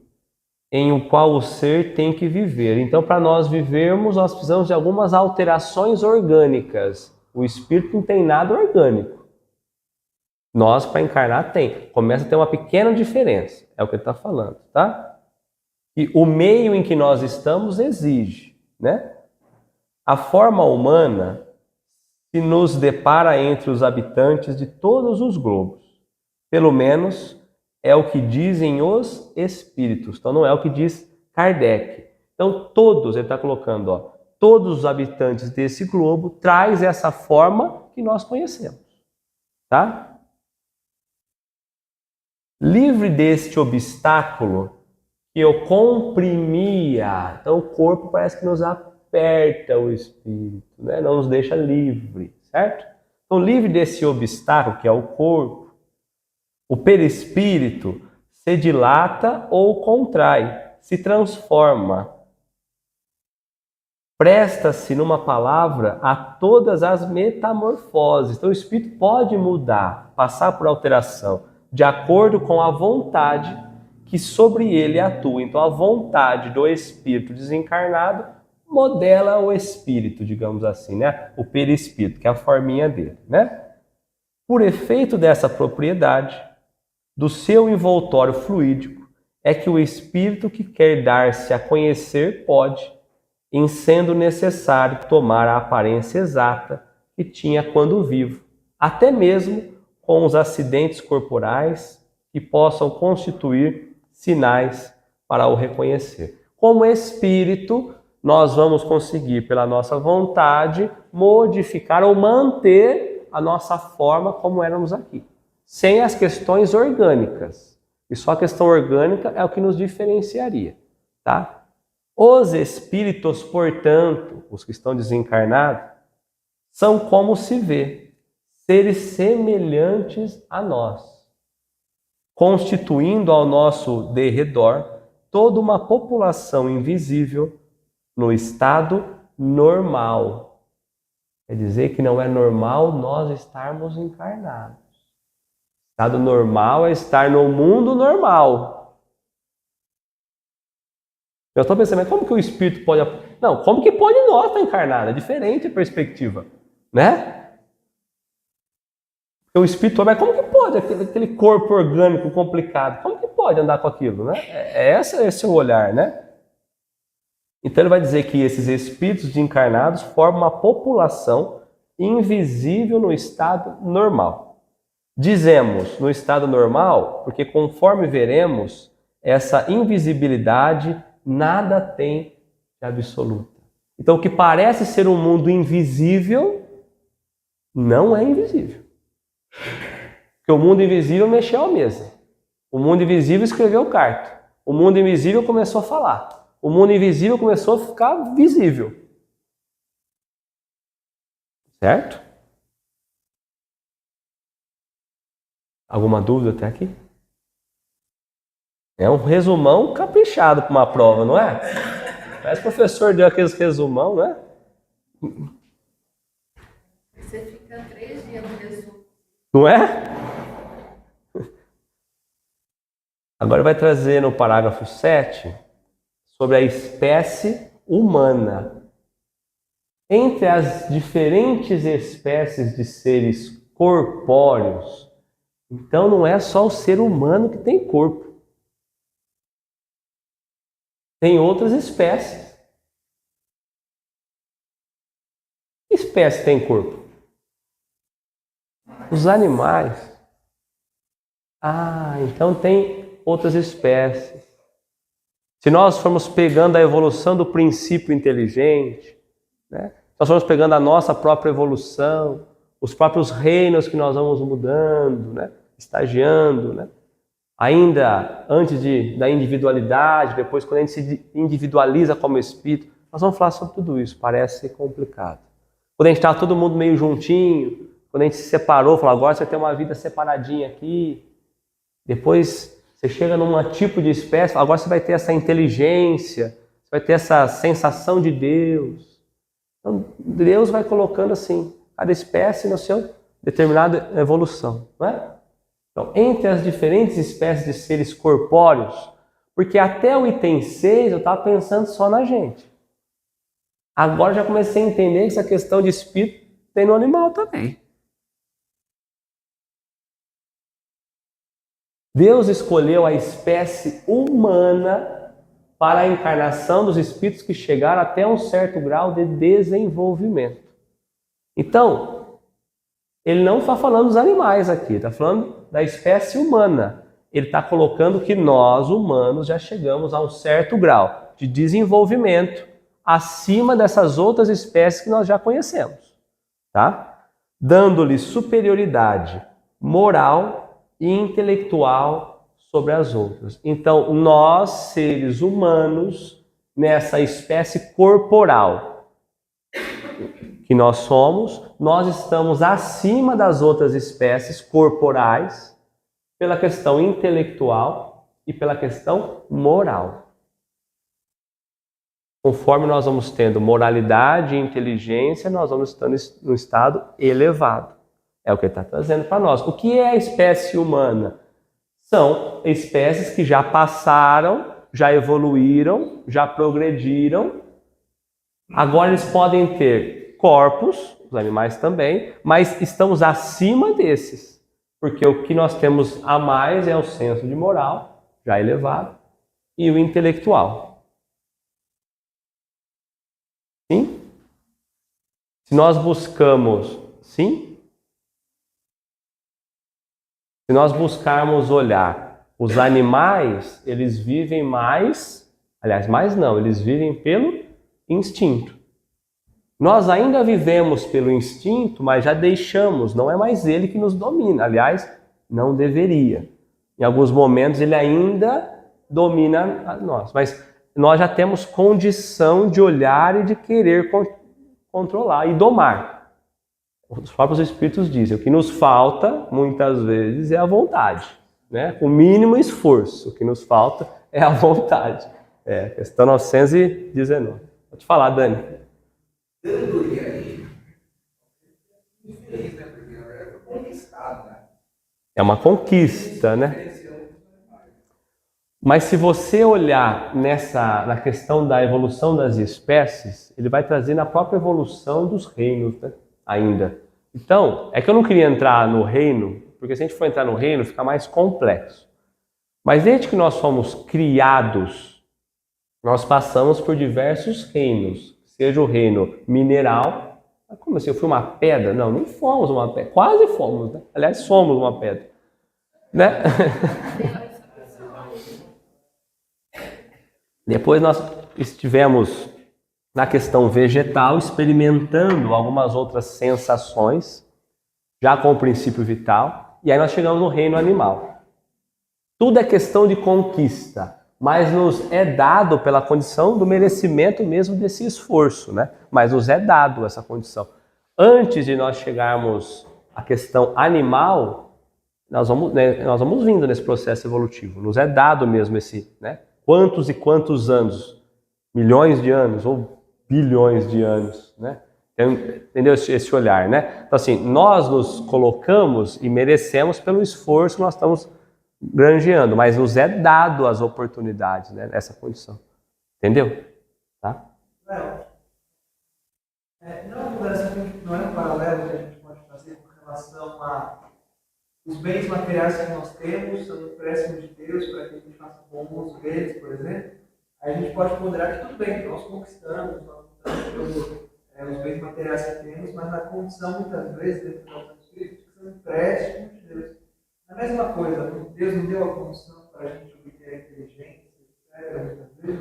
em o qual o ser tem que viver. Então, para nós vivermos, nós precisamos de algumas alterações orgânicas. O espírito não tem nada orgânico. Nós, para encarnar, tem. Começa a ter uma pequena diferença. É o que ele está falando, tá? E o meio em que nós estamos exige, né? A forma humana se nos depara entre os habitantes de todos os globos. Pelo menos é o que dizem os espíritos. Então não é o que diz Kardec. Então todos, ele está colocando, ó, todos os habitantes desse globo traz essa forma que nós conhecemos. Tá? Livre deste obstáculo que eu comprimia. Então o corpo parece que nos aperta o espírito, né? Não nos deixa livre, certo? Então livre desse obstáculo que é o corpo, o perispírito se dilata ou contrai, se transforma. Presta-se, numa palavra, a todas as metamorfoses. Então o espírito pode mudar, passar por alteração, de acordo com a vontade que sobre ele atua. Então a vontade do espírito desencarnado modela o espírito, digamos assim, né? O perispírito, que é a forminha dele, né? Por efeito dessa propriedade, do seu envoltório fluídico, é que o espírito que quer dar-se a conhecer pode, em sendo necessário, tomar a aparência exata que tinha quando vivo, até mesmo com os acidentes corporais que possam constituir sinais para o reconhecer. Como espírito, nós vamos conseguir, pela nossa vontade, modificar ou manter a nossa forma como éramos aqui, sem as questões orgânicas. E só a questão orgânica é o que nos diferenciaria, tá? Os espíritos, portanto, os que estão desencarnados, são como se vê, seres semelhantes a nós, constituindo ao nosso derredor toda uma população invisível no estado normal. Quer dizer que não é normal nós estarmos encarnados. Estado normal é estar no mundo normal. Eu estou pensando, mas como que o espírito pode... Não, como que pode nós estar encarnado? É diferente a perspectiva, né? O espírito, mas como que pode aquele corpo orgânico complicado? Como que pode andar com aquilo, né? Esse é o olhar, né? Então ele vai dizer que esses espíritos desencarnados formam uma população invisível no estado normal. Dizemos no estado normal, porque conforme veremos, essa invisibilidade nada tem de absoluta. Então o que parece ser um mundo invisível, não é invisível. Porque o mundo invisível mexeu a mesa. O mundo invisível escreveu carta. O mundo invisível começou a falar. O mundo invisível começou a ficar visível. Certo? Alguma dúvida até aqui? É um resumão caprichado para uma prova, não é? Parece que o professor deu aqueles resumão, né? Você fica 3 dias no resumo. Não é? Agora vai trazer no parágrafo 7 sobre a espécie humana. Entre as diferentes espécies de seres corpóreos, então não é só o ser humano que tem corpo. Tem outras espécies. Que espécie tem corpo? Os animais. Ah, então tem outras espécies. Se nós formos pegando a evolução do princípio inteligente, né? Nós formos pegando a nossa própria evolução, os próprios reinos que nós vamos mudando, né? Estagiando, né? Ainda antes da individualidade, depois quando a gente se individualiza como espírito, nós vamos falar sobre tudo isso, parece ser complicado. Quando a gente está todo mundo meio juntinho, quando a gente se separou, falou, agora você tem uma vida separadinha aqui, depois você chega num tipo de espécie, agora você vai ter essa inteligência, você vai ter essa sensação de Deus. Então Deus vai colocando assim, cada espécie no seu determinada evolução, não é? Então, entre as diferentes espécies de seres corpóreos, porque até o item 6 eu estava pensando só na gente. Agora já comecei a entender que essa questão de espírito tem no animal também. Deus escolheu a espécie humana para a encarnação dos espíritos que chegaram até um certo grau de desenvolvimento. Então, ele não está falando dos animais aqui, está falando da espécie humana. ele está colocando que nós, humanos, já chegamos a um certo grau de desenvolvimento acima dessas outras espécies que nós já conhecemos, tá? Dando-lhe superioridade moral e intelectual sobre as outras. Então, nós, seres humanos, nessa espécie corporal que nós somos, nós estamos acima das outras espécies corporais pela questão intelectual e pela questão moral. Conforme nós vamos tendo moralidade e inteligência, nós vamos estando no estado elevado. É o que ele está trazendo para nós. O que é a espécie humana? São espécies que já passaram, já evoluíram, já progrediram. Agora eles podem ter corpos, os animais também, mas estamos acima desses. Porque o que nós temos a mais é o senso de moral, já elevado, e o intelectual. Sim? Se nós buscamos, sim? Se nós buscarmos olhar, os animais, eles vivem mais, aliás, mais não, eles vivem pelo instinto. Nós ainda vivemos pelo instinto, mas já deixamos, não é mais ele que nos domina. Aliás, não deveria. Em alguns momentos ele ainda domina nós, mas nós já temos condição de olhar e de querer controlar e domar. Os próprios Espíritos dizem, o que nos falta, muitas vezes, é a vontade. Né? O mínimo esforço, o que nos falta é a vontade. Questão 919. Pode falar, Dani. Dando-lhe aí, infeliz, né? Porque na verdade foi conquistado, né? É uma conquista, né? Mas se você olhar na questão da evolução das espécies, ele vai trazer na própria evolução dos reinos, né? Ainda. Então, é que eu não queria entrar no reino, porque se a gente for entrar no reino, fica mais complexo. Mas desde que nós fomos criados, nós passamos por diversos reinos. Seja o reino mineral. Como assim? Eu fui uma pedra? Não, não fomos uma pedra. Quase fomos, né? Aliás, somos uma pedra. Né? Depois nós estivemos na questão vegetal, experimentando algumas outras sensações, já com o princípio vital, e aí nós chegamos no reino animal. Tudo é questão de conquista. Mas nos é dado pela condição do merecimento mesmo desse esforço, né? Mas nos é dado essa condição. Antes de nós chegarmos à questão animal, nós vamos vindo nesse processo evolutivo. Nos é dado mesmo esse, né? Quantos e quantos anos? Milhões de anos ou bilhões de anos, né? Entendeu esse olhar, né? Então assim, nós nos colocamos e merecemos pelo esforço que nós estamos granjeando, mas nos é dado as oportunidades, né, nessa condição. Entendeu? Tá? Não é um paralelo que a gente pode fazer com relação a os bens materiais que nós temos são um empréstimo de Deus para que a gente faça bom uso deles, por exemplo. Aí a gente pode ponderar que tudo bem, nós conquistamos os bens materiais que temos, mas na condição, muitas vezes, dentro do nosso espírito, que são empréstimos de Deus. A mesma coisa, Deus não deu a condição para a gente obter a inteligência, etc.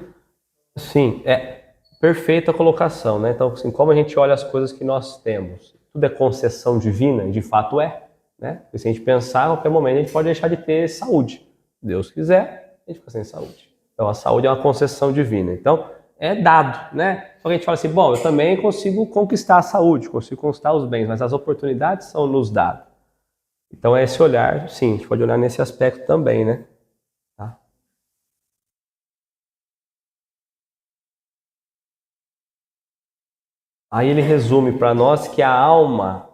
Sim, é perfeita a colocação, né? Então, assim, como a gente olha as coisas que nós temos, tudo é concessão divina, e de fato é, né? Porque se a gente pensar, a qualquer momento a gente pode deixar de ter saúde. Se Deus quiser, a gente fica sem saúde. Então, a saúde é uma concessão divina. Então, é dado, né? Só que a gente fala assim, bom, eu também consigo conquistar a saúde, consigo conquistar os bens, mas as oportunidades são nos dadas. Então é esse olhar, sim, a gente pode olhar nesse aspecto também, né? Tá? Aí ele resume para nós que a alma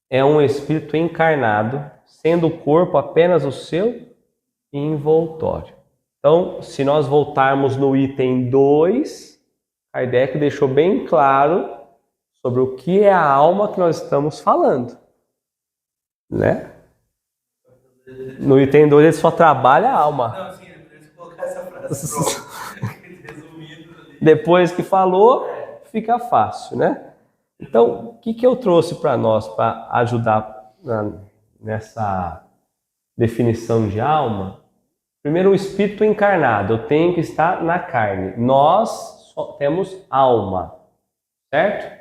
é um espírito encarnado, sendo o corpo apenas o seu envoltório. Então, se nós voltarmos no item 2, Kardec deixou bem claro sobre o que é a alma que nós estamos falando. Né? No item 2 ele só trabalha a alma. Não, sim, ele precisa colocar essa frase resumido ali. Depois que falou, fica fácil, né? Então, o que eu trouxe para nós para ajudar definição de alma, primeiro o espírito encarnado, eu tenho que estar na carne. Nós só temos alma, certo?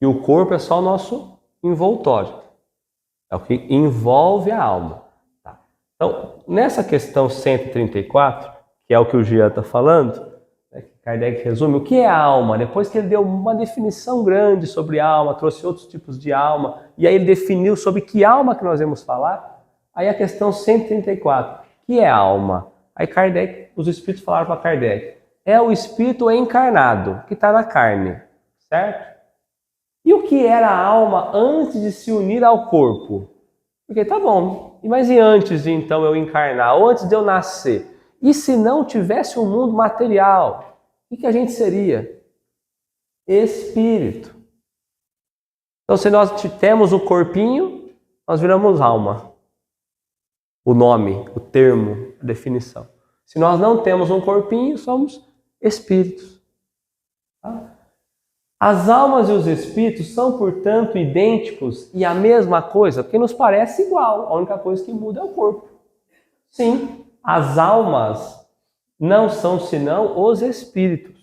E o corpo é só o nosso envoltório. É o que envolve a alma. Tá. Então, nessa questão 134, que é o que o Jean está falando, Kardec resume o que é a alma. Depois que ele deu uma definição grande sobre alma, trouxe outros tipos de alma, e aí ele definiu sobre que alma que nós vamos falar, aí a questão 134, que é a alma? Aí Kardec, os espíritos falaram para Kardec, é o espírito encarnado, que está na carne, certo? E o que era a alma antes de se unir ao corpo? Porque tá bom, mas e antes de então eu encarnar, ou antes de eu nascer? E se não tivesse um mundo material? O que a gente seria? Espírito. Então, se nós temos o corpinho, nós viramos alma. O nome, o termo, a definição. Se nós não temos um corpinho, somos espíritos. Tá? As almas e os espíritos são, portanto, idênticos e a mesma coisa, porque nos parece igual. A única coisa que muda é o corpo. Sim, as almas não são senão os espíritos.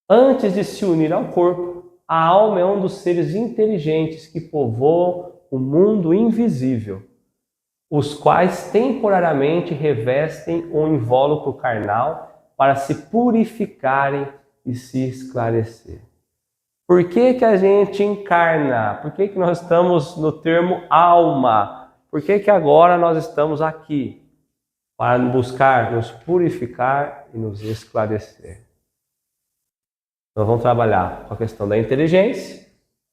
Antes de se unir ao corpo, a alma é um dos seres inteligentes que povoam o mundo invisível, os quais temporariamente revestem o invólucro carnal para se purificarem e se esclarecer. Por que a gente encarna? Por que nós estamos no termo alma? Por que agora nós estamos aqui? Para buscar nos purificar e nos esclarecer. Nós vamos trabalhar com a questão da inteligência,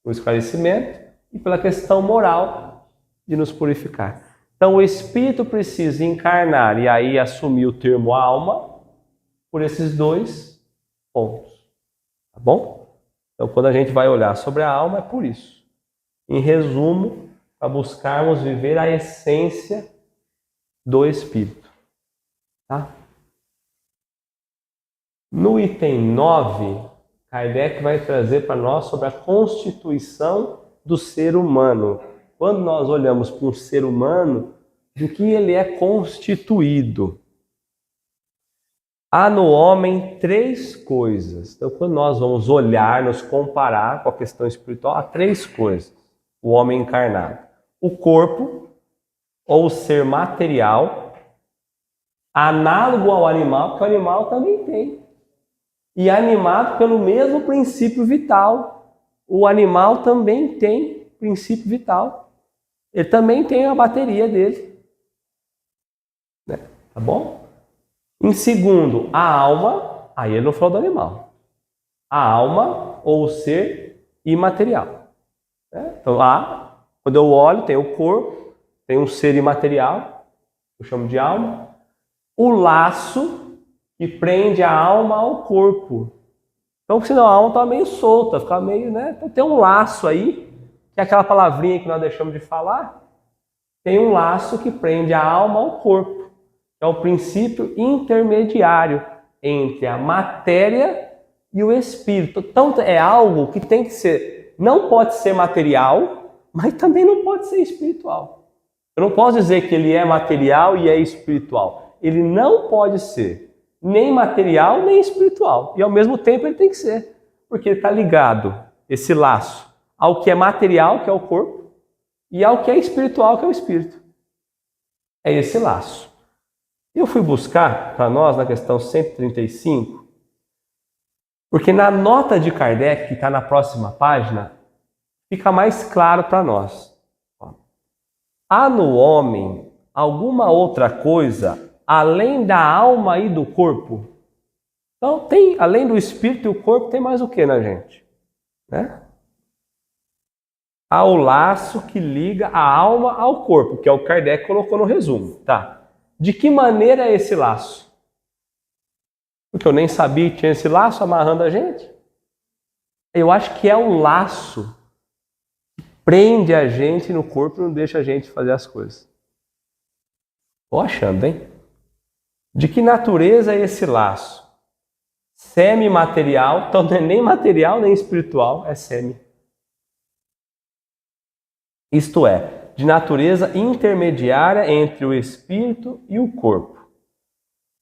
o esclarecimento e pela questão moral de nos purificar. Então o espírito precisa encarnar e aí assumir o termo alma por esses dois pontos. Tá bom? Então quando a gente vai olhar sobre a alma é por isso. Em resumo, para buscarmos viver a essência do espírito. Tá? No item 9, Kardec vai trazer para nós sobre a constituição do ser humano. Quando nós olhamos para um ser humano, do que ele é constituído? Há no homem três coisas. Então, quando nós vamos olhar, nos comparar com a questão espiritual, há três coisas. O homem encarnado. O corpo, ou o ser material, análogo ao animal, porque o animal também tem. E animado pelo mesmo princípio vital. O animal também tem princípio vital. Ele também tem a bateria dele. Né? Tá bom? Em segundo, a alma. Aí ele não falou do animal. A alma ou o ser imaterial. Né? Então, quando eu olho, tem o corpo, tem um ser imaterial, eu chamo de alma. O laço que prende a alma ao corpo. Então, senão a alma está meio solta, fica meio, né? Então tem um laço aí, que é aquela palavrinha que nós deixamos de falar. Tem um laço que prende a alma ao corpo. É o princípio intermediário entre a matéria e o espírito. Então é algo que tem que ser, não pode ser material, mas também não pode ser espiritual. Eu não posso dizer que ele é material e é espiritual. Ele não pode ser nem material nem espiritual. E ao mesmo tempo ele tem que ser. Porque ele está ligado, esse laço, ao que é material, que é o corpo, e ao que é espiritual, que é o espírito. É esse laço. Eu fui buscar para nós na questão 135, porque na nota de Kardec, que está na próxima página, fica mais claro para nós. Há no homem alguma outra coisa além da alma e do corpo? Então, além do espírito e o corpo, tem mais o que na gente? Né? Há o laço que liga a alma ao corpo, que é o que Kardec colocou no resumo. Tá? De que maneira é esse laço? Porque eu nem sabia que tinha esse laço amarrando a gente. Eu acho que é o laço que prende a gente no corpo e não deixa a gente fazer as coisas. Estou achando, hein? De que natureza é esse laço? Semi-material, então não é nem material nem espiritual, é semi. Isto é, de natureza intermediária entre o espírito e o corpo.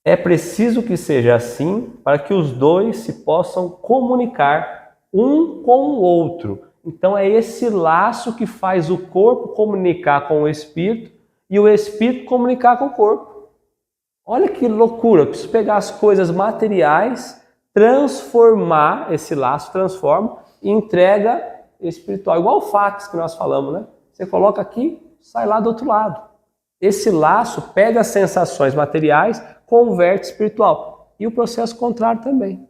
É preciso que seja assim para que os dois se possam comunicar um com o outro. Então é esse laço que faz o corpo comunicar com o espírito e o espírito comunicar com o corpo. Olha que loucura, eu preciso pegar as coisas materiais, transformar esse laço, transforma e entrega espiritual. Igual o fax que nós falamos, né? Você coloca aqui, sai lá do outro lado. Esse laço pega as sensações materiais, converte espiritual. E o processo contrário também.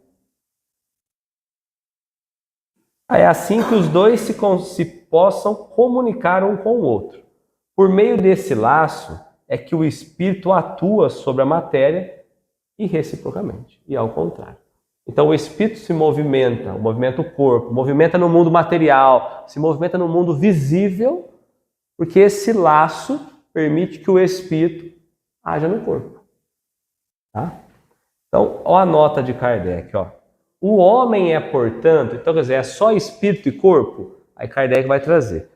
É assim que os dois se possam comunicar um com o outro. Por meio desse laço é que o espírito atua sobre a matéria e reciprocamente, e ao contrário. Então o espírito se movimenta o corpo, movimenta no mundo material, se movimenta no mundo visível, porque esse laço permite que o espírito haja no corpo. Tá? Então, olha a nota de Kardec, ó. O homem é, portanto, então quer dizer, é só espírito e corpo? Aí Kardec vai trazer.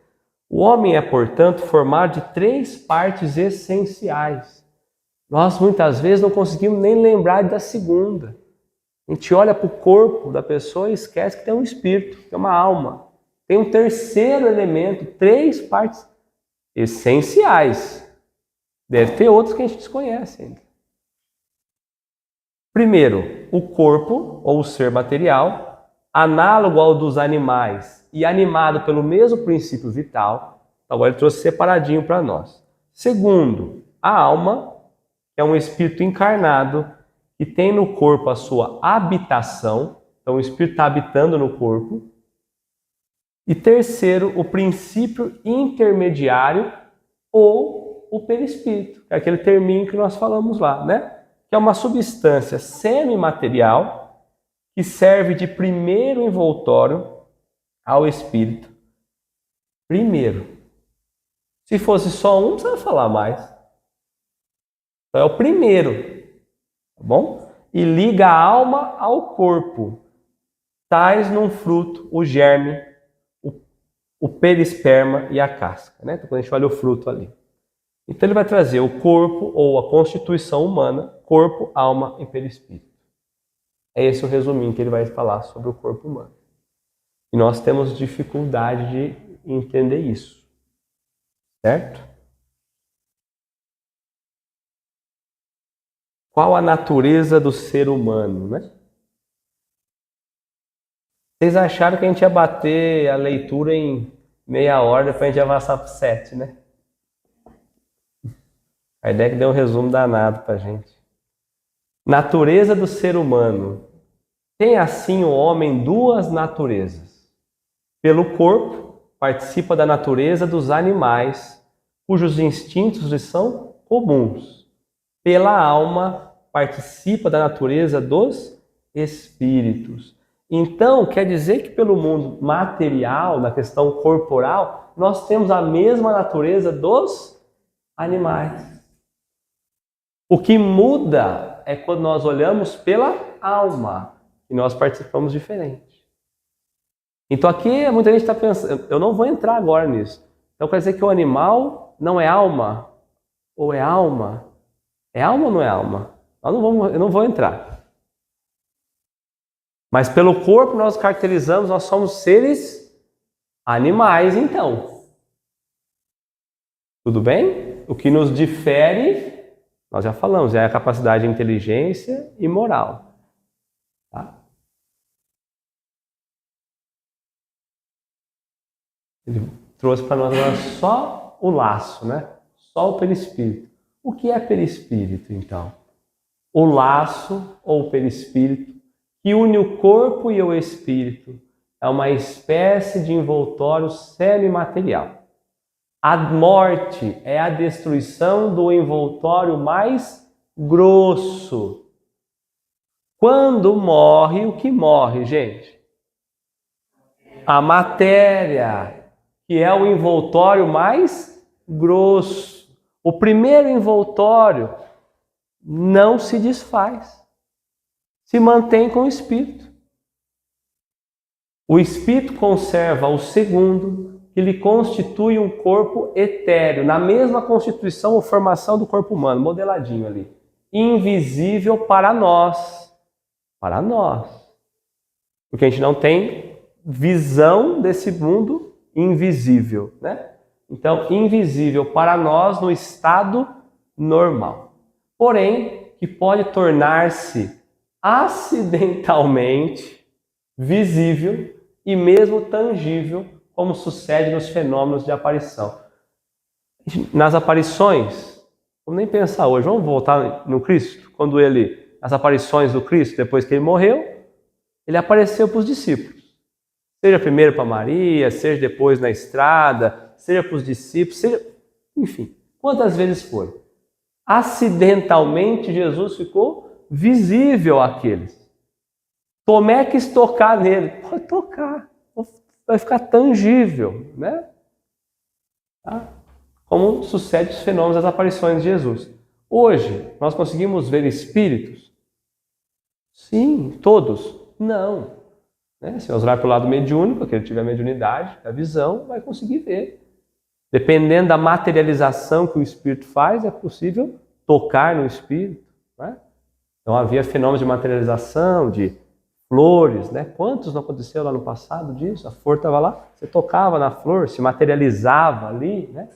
O homem é, portanto, formado de 3 partes essenciais. Nós muitas vezes não conseguimos nem lembrar da segunda. A gente olha para o corpo da pessoa e esquece que tem um espírito, que tem uma alma. Tem um terceiro elemento, 3 partes essenciais. Deve ter outros que a gente desconhece ainda. Primeiro, o corpo, ou o ser material, análogo ao dos animais e animado pelo mesmo princípio vital. Agora ele trouxe separadinho para nós. Segundo, a alma, que é um espírito encarnado, que tem no corpo a sua habitação. Então o espírito está habitando no corpo. E terceiro, o princípio intermediário ou o perispírito, que é aquele terminho que nós falamos lá, né? Que é uma substância semimaterial que serve de primeiro envoltório ao espírito. Primeiro. Se fosse só um, não precisa falar mais. Então é o primeiro, tá bom? E liga a alma ao corpo. Tais num fruto o germe, o perisperma e a casca, né? Então quando a gente olha o fruto ali. Então ele vai trazer o corpo ou a constituição humana, corpo, alma e perispírito. É esse o resuminho que ele vai falar sobre o corpo humano. E nós temos dificuldade de entender isso. Certo? Qual a natureza do ser humano, né? Vocês acharam que a gente ia bater a leitura em meia hora, depois a gente ia avançar para 7, né? A ideia que deu um resumo danado para a gente. Natureza do ser humano. Tem assim o homem 2 naturezas. Pelo corpo, participa da natureza dos animais, cujos instintos lhe são comuns. Pela alma, participa da natureza dos espíritos. Então, quer dizer que pelo mundo material, na questão corporal, nós temos a mesma natureza dos animais. O que muda é quando nós olhamos pela alma e nós participamos diferente. Então aqui muita gente está pensando, eu não vou entrar agora nisso. Então quer dizer que o animal não é alma? Ou é alma? É alma ou não é alma? Eu não vou entrar. Mas pelo corpo nós caracterizamos, nós somos seres animais então. Tudo bem? O que nos difere, nós já falamos, é a capacidade de inteligência e moral. Tá? Ele trouxe para nós agora só o laço, né? Só o perispírito. O que é perispírito, então? O laço ou o perispírito que une o corpo e o espírito é uma espécie de envoltório semimaterial. A morte é a destruição do envoltório mais grosso. Quando morre, o que morre, gente? A matéria, que é o envoltório mais grosso. O primeiro envoltório não se desfaz. Se mantém com o espírito. O espírito conserva o segundo, que lhe constitui um corpo etéreo, na mesma constituição ou formação do corpo humano, modeladinho ali. Invisível para nós. Para nós. Porque a gente não tem visão desse mundo invisível, né? Então, invisível para nós no estado normal. Porém, que pode tornar-se acidentalmente visível e mesmo tangível, como sucede nos fenômenos de aparição. Nas aparições, vamos nem pensar hoje, vamos voltar no Cristo, as aparições do Cristo, depois que ele morreu, ele apareceu para os discípulos. Seja primeiro para Maria, seja depois na estrada, seja para os discípulos, enfim, quantas vezes foi. Acidentalmente, Jesus ficou visível àqueles. Tomé quis tocar nele. Pode tocar, vai ficar tangível, né? Tá? Como sucede os fenômenos das aparições de Jesus. Hoje, nós conseguimos ver espíritos? Sim, todos? Não. Né? Se nós olhar para o lado mediúnico, que ele tiver a mediunidade, a visão, vai conseguir ver. Dependendo da materialização que o espírito faz, é possível tocar no espírito. Né? Então havia fenômenos de materialização, de flores, né? Quantos não aconteceu lá no passado disso? A flor estava lá, você tocava na flor, se materializava ali, né?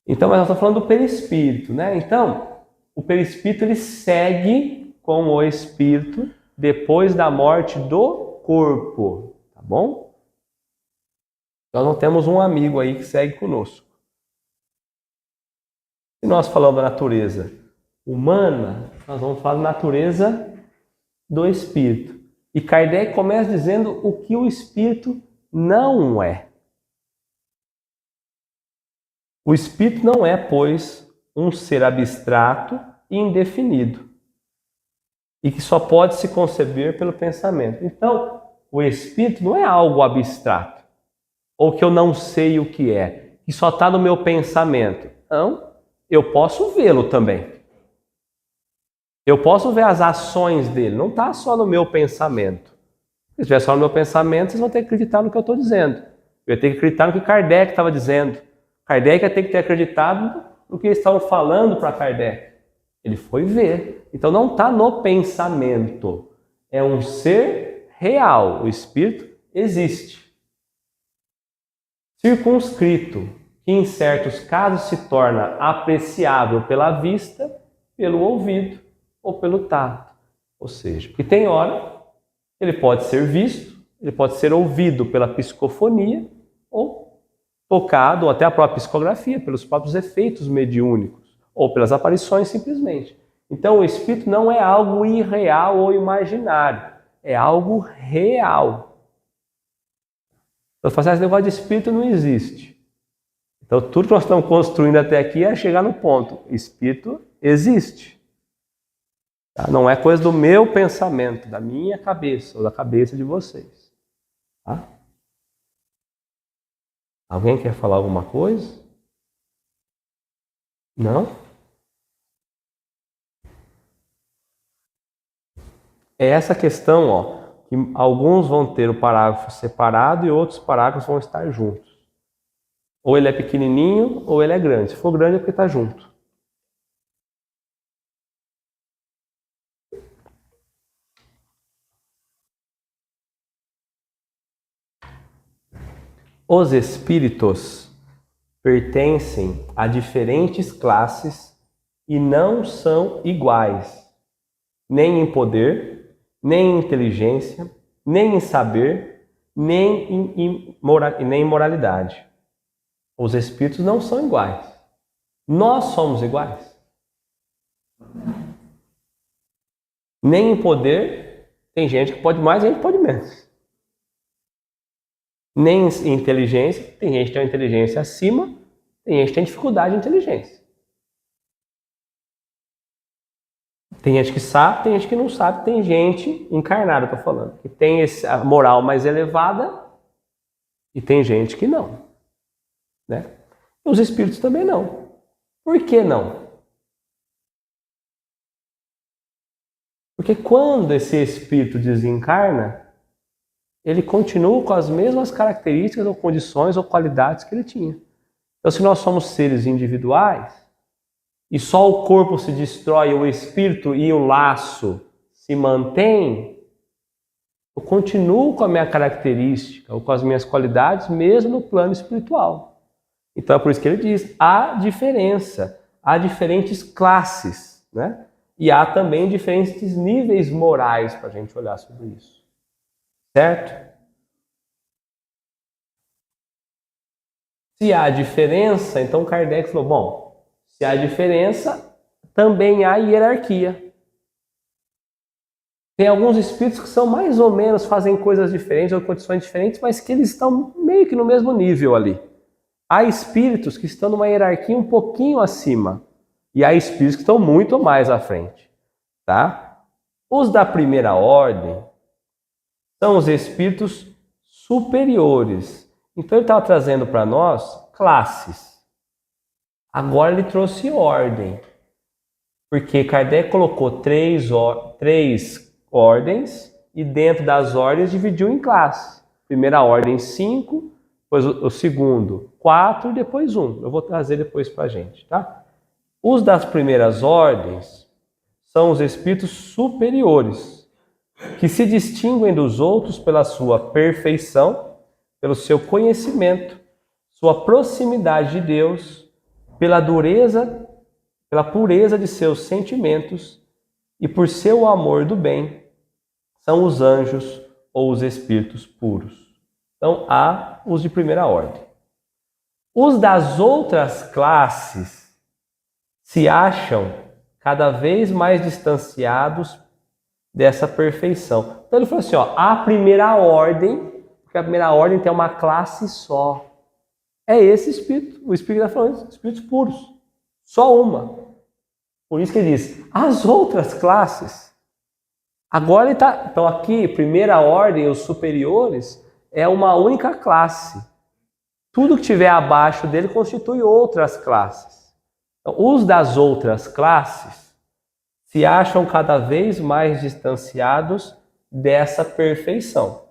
Então, mas nós estamos falando do perispírito, né? Então, o perispírito ele segue com o espírito depois da morte do corpo, tá bom? Nós não temos um amigo aí que segue conosco. Se nós falamos da natureza humana, nós vamos falar da natureza do espírito. E Kardec começa dizendo o que o espírito não é. O espírito não é, pois, um ser abstrato e indefinido, e que só pode se conceber pelo pensamento. Então, o espírito não é algo abstrato, ou que eu não sei o que é, que só está no meu pensamento. Não, eu posso vê-lo também. Eu posso ver as ações dele, não está só no meu pensamento. Se estiver só no meu pensamento, vocês vão ter que acreditar no que eu estou dizendo. Eu ia ter que acreditar no que Kardec estava dizendo. Kardec ia ter que ter acreditado no que eles estavam falando para Kardec. Ele foi ver. Então não está no pensamento. É um ser real. O espírito existe. Circunscrito, que em certos casos se torna apreciável pela vista, pelo ouvido ou pelo tato. Ou seja, que tem hora, ele pode ser visto, ele pode ser ouvido pela psicofonia ou tocado, ou até a própria psicografia, pelos próprios efeitos mediúnicos, ou pelas aparições simplesmente. Então o espírito não é algo irreal ou imaginário, é algo real. Então, esse negócio de espírito não existe. Então tudo que nós estamos construindo até aqui é chegar no ponto, espírito existe. Tá? Não é coisa do meu pensamento, da minha cabeça, ou da cabeça de vocês. Tá? Alguém quer falar alguma coisa? Não? É essa questão, ó, que alguns vão ter o parágrafo separado e outros parágrafos vão estar juntos. Ou ele é pequenininho ou ele é grande. Se for grande é porque está junto. Os espíritos pertencem a diferentes classes e não são iguais, nem em poder, nem em inteligência, nem em saber, nem em moralidade. Os espíritos não são iguais. Nós somos iguais. Nem em poder, tem gente que pode mais e gente que pode menos. Nem em inteligência, tem gente que tem uma inteligência acima, tem gente que tem dificuldade de inteligência. Tem gente que sabe, tem gente que não sabe, tem gente encarnada, estou falando, que tem a moral mais elevada e tem gente que não. Né? E os espíritos também não. Por que não? Porque quando esse espírito desencarna, ele continua com as mesmas características ou condições ou qualidades que ele tinha. Então, se nós somos seres individuais e só o corpo se destrói, o espírito e o laço se mantém, eu continuo com a minha característica ou com as minhas qualidades mesmo no plano espiritual. Então é por isso que ele diz, há diferença, há diferentes classes, né? E há também diferentes níveis morais para a gente olhar sobre isso. Certo? Se há diferença, então Kardec falou, bom, se há diferença, também há hierarquia. Tem alguns espíritos que são mais ou menos, fazem coisas diferentes ou condições diferentes, mas que eles estão meio que no mesmo nível ali. Há espíritos que estão numa hierarquia um pouquinho acima. E há espíritos que estão muito mais à frente. Tá? Os da primeira ordem são os espíritos superiores. Então ele estava trazendo para nós classes. Agora ele trouxe ordem. Porque Kardec colocou três ordens e dentro das ordens dividiu em classes. Primeira ordem 5, depois o segundo 4 e depois 1. Eu vou trazer depois para a gente. Tá? Os das primeiras ordens são os espíritos superiores, que se distinguem dos outros pela sua perfeição, pelo seu conhecimento, sua proximidade de Deus, pela pureza de seus sentimentos e por seu amor do bem, são os anjos ou os espíritos puros. Então, há os de primeira ordem. Os das outras classes se acham cada vez mais distanciados dessa perfeição. Então ele falou assim, ó, a primeira ordem, porque a primeira ordem tem uma classe só. É esse espírito, o espírito está falando, espíritos puros. Só uma. Por isso que ele diz, as outras classes. Agora ele está, então aqui, primeira ordem, os superiores, é uma única classe. Tudo que tiver abaixo dele constitui outras classes. Então, os das outras classes se acham cada vez mais distanciados dessa perfeição,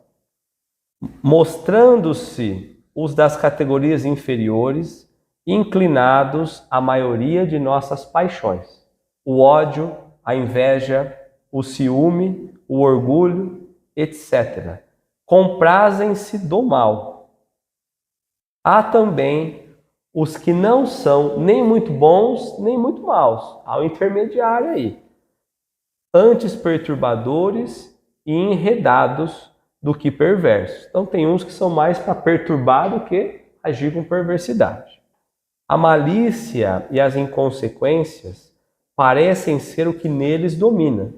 mostrando-se os das categorias inferiores inclinados à maioria de nossas paixões. O ódio, a inveja, o ciúme, o orgulho, etc. Comprazem-se do mal. Há também os que não são nem muito bons, nem muito maus. Há o intermediário aí. Antes perturbadores e enredados do que perversos. Então tem uns que são mais para perturbar do que agir com perversidade. A malícia e as inconsequências parecem ser o que neles domina.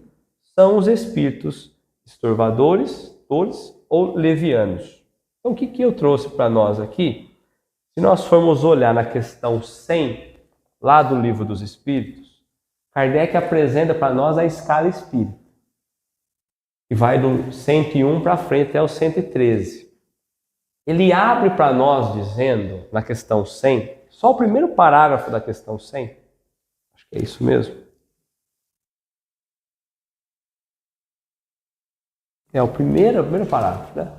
São os espíritos estorvadores, tolos ou levianos. Então o que eu trouxe para nós aqui? Se nós formos olhar na questão 100, lá do Livro dos Espíritos, Kardec apresenta para nós a escala espírita, que vai do 101 para frente até o 113. Ele abre para nós dizendo, na questão 100, só o primeiro parágrafo da questão 100, acho que é isso mesmo. É o primeiro parágrafo, né?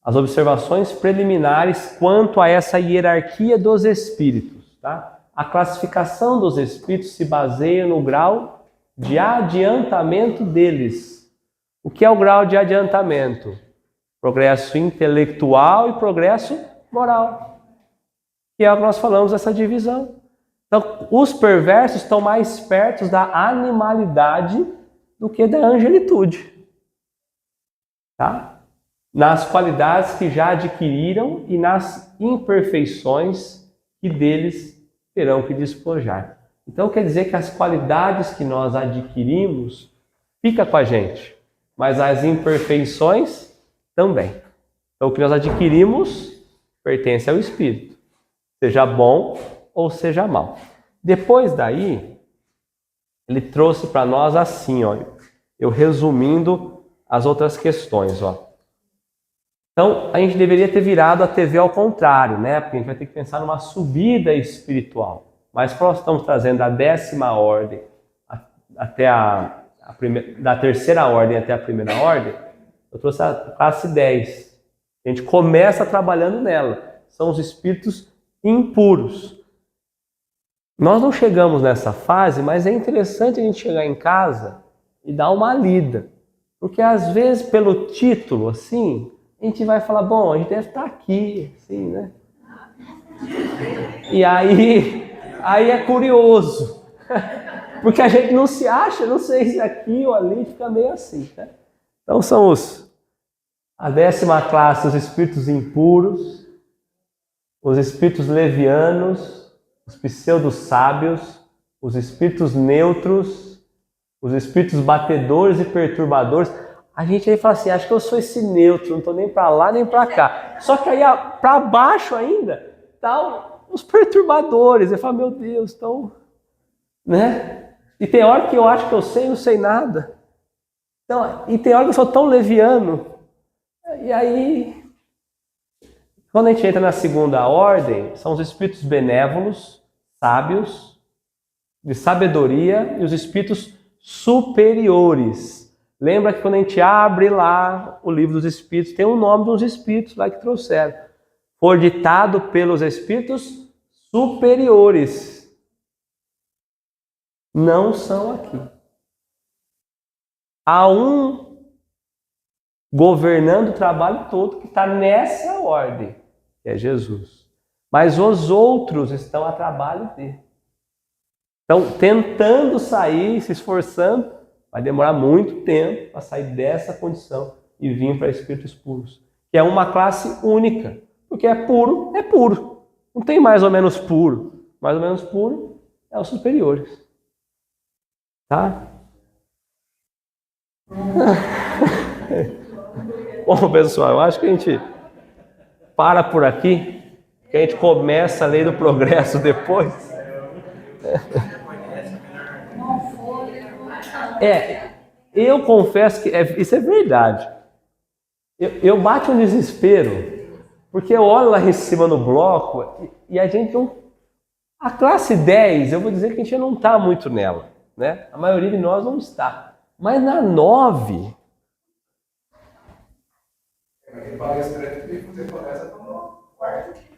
As observações preliminares quanto a essa hierarquia dos espíritos. Tá? A classificação dos espíritos se baseia no grau de adiantamento deles. O que é o grau de adiantamento? Progresso intelectual e progresso moral. Que é o que nós falamos dessa divisão. Então, os perversos estão mais perto da animalidade do que da angelitude. Tá? Nas qualidades que já adquiriram e nas imperfeições que deles terão que despojar. Então quer dizer que as qualidades que nós adquirimos fica com a gente, mas as imperfeições também. Então o que nós adquirimos pertence ao Espírito, seja bom ou seja mal. Depois daí, ele trouxe para nós assim, ó, eu resumindo as outras questões, ó. Então, a gente deveria ter virado a TV ao contrário, né? Porque a gente vai ter que pensar numa subida espiritual. Mas como nós estamos trazendo da 10ª ordem até da terceira ordem até a primeira ordem, Eu trouxe a classe 10. A gente começa trabalhando nela. São os espíritos impuros. Nós não chegamos nessa fase, mas é interessante a gente chegar em casa e dar uma lida. Porque às vezes, pelo título, assim, a gente vai falar, bom, a gente deve estar aqui, assim, né? E aí é curioso. Porque a gente não se acha, não sei se aqui ou ali, fica meio assim, né? Então são a 10ª classe, os espíritos impuros, os espíritos levianos, os pseudo-sábios, os espíritos neutros, os espíritos batedores e perturbadores. A gente aí fala assim, acho que eu sou esse neutro, não estou nem para lá nem para cá. Só que aí para baixo ainda tá os perturbadores. Eu falo, meu Deus, estão... né? E tem hora que eu acho que eu sei e não sei nada. Então, e tem hora que eu sou tão leviano. E aí, quando a gente entra na 2ª ordem, são os espíritos benévolos, sábios, de sabedoria, e os espíritos superiores. Lembra que quando a gente abre lá o livro dos espíritos, tem o nome dos espíritos lá que trouxeram. Foi ditado pelos espíritos superiores. Não são aqui. Há um governando o trabalho todo que está nessa ordem, que é Jesus. Mas os outros estão a trabalho dele. Estão tentando sair, se esforçando, vai demorar muito tempo para sair dessa condição e vir para espíritos puros. Que é uma classe única, porque é puro. Não tem mais ou menos puro. Mais ou menos puro é os superiores. Tá? Bom, pessoal, eu acho que a gente para por aqui, que a gente começa a lei do progresso depois. Eu confesso que isso é verdade. Eu bato um desespero, porque eu olho lá em cima no bloco e a gente não... A classe 10, eu vou dizer que a gente não está muito nela, né? A maioria de nós não está. Mas na 9...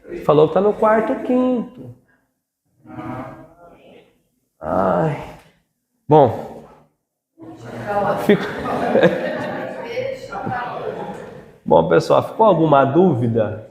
Ele falou que está no 4º, 5º. Ai. Bom. Bom, pessoal, ficou alguma dúvida?